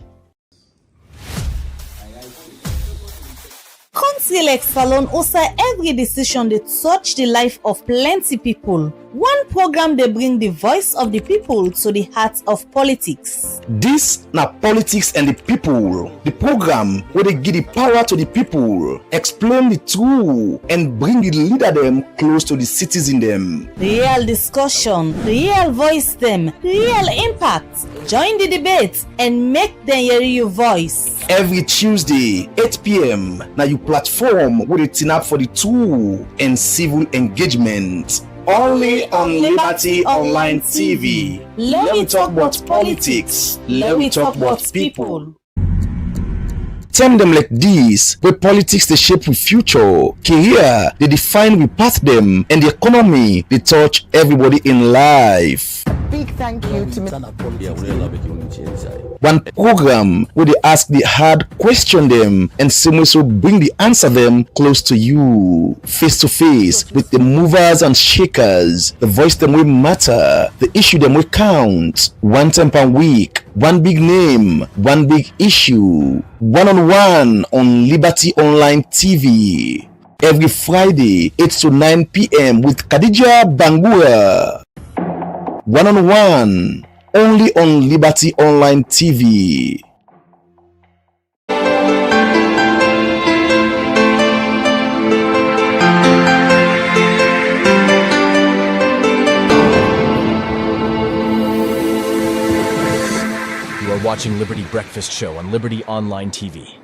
C: Council Salon also every decision they touch the life of plenty people. One program they bring the voice of the people to the heart of politics.
A: This na politics and the people. The program where they give the power to the people, explain the truth, and bring the leader them close to the citizen them.
C: Real discussion, real voice them, real impact. Join the debate and make them hear your voice.
A: Every Tuesday, 8 p.m. Now you platform with a tin up for the tool and civil engagement. Only on Liberty Online TV.
C: Let me talk about politics. Let me talk about people.
A: Term them like this, where politics they shape with future, career they define we path them, and the economy they touch everybody in life.
B: Big thank you to
A: One program where they ask the hard question them and seamlessly bring the answer them close to you, face to face with the movers and shakers, the voice them will matter, the issue them will count. One time per week, one big name, one big issue, one-on-one on Liberty Online TV. Every Friday, 8 to 9 p.m. with Khadija Bangura. One-on-one, only on Liberty Online TV.
F: You are watching Liberty Breakfast Show on Liberty Online TV.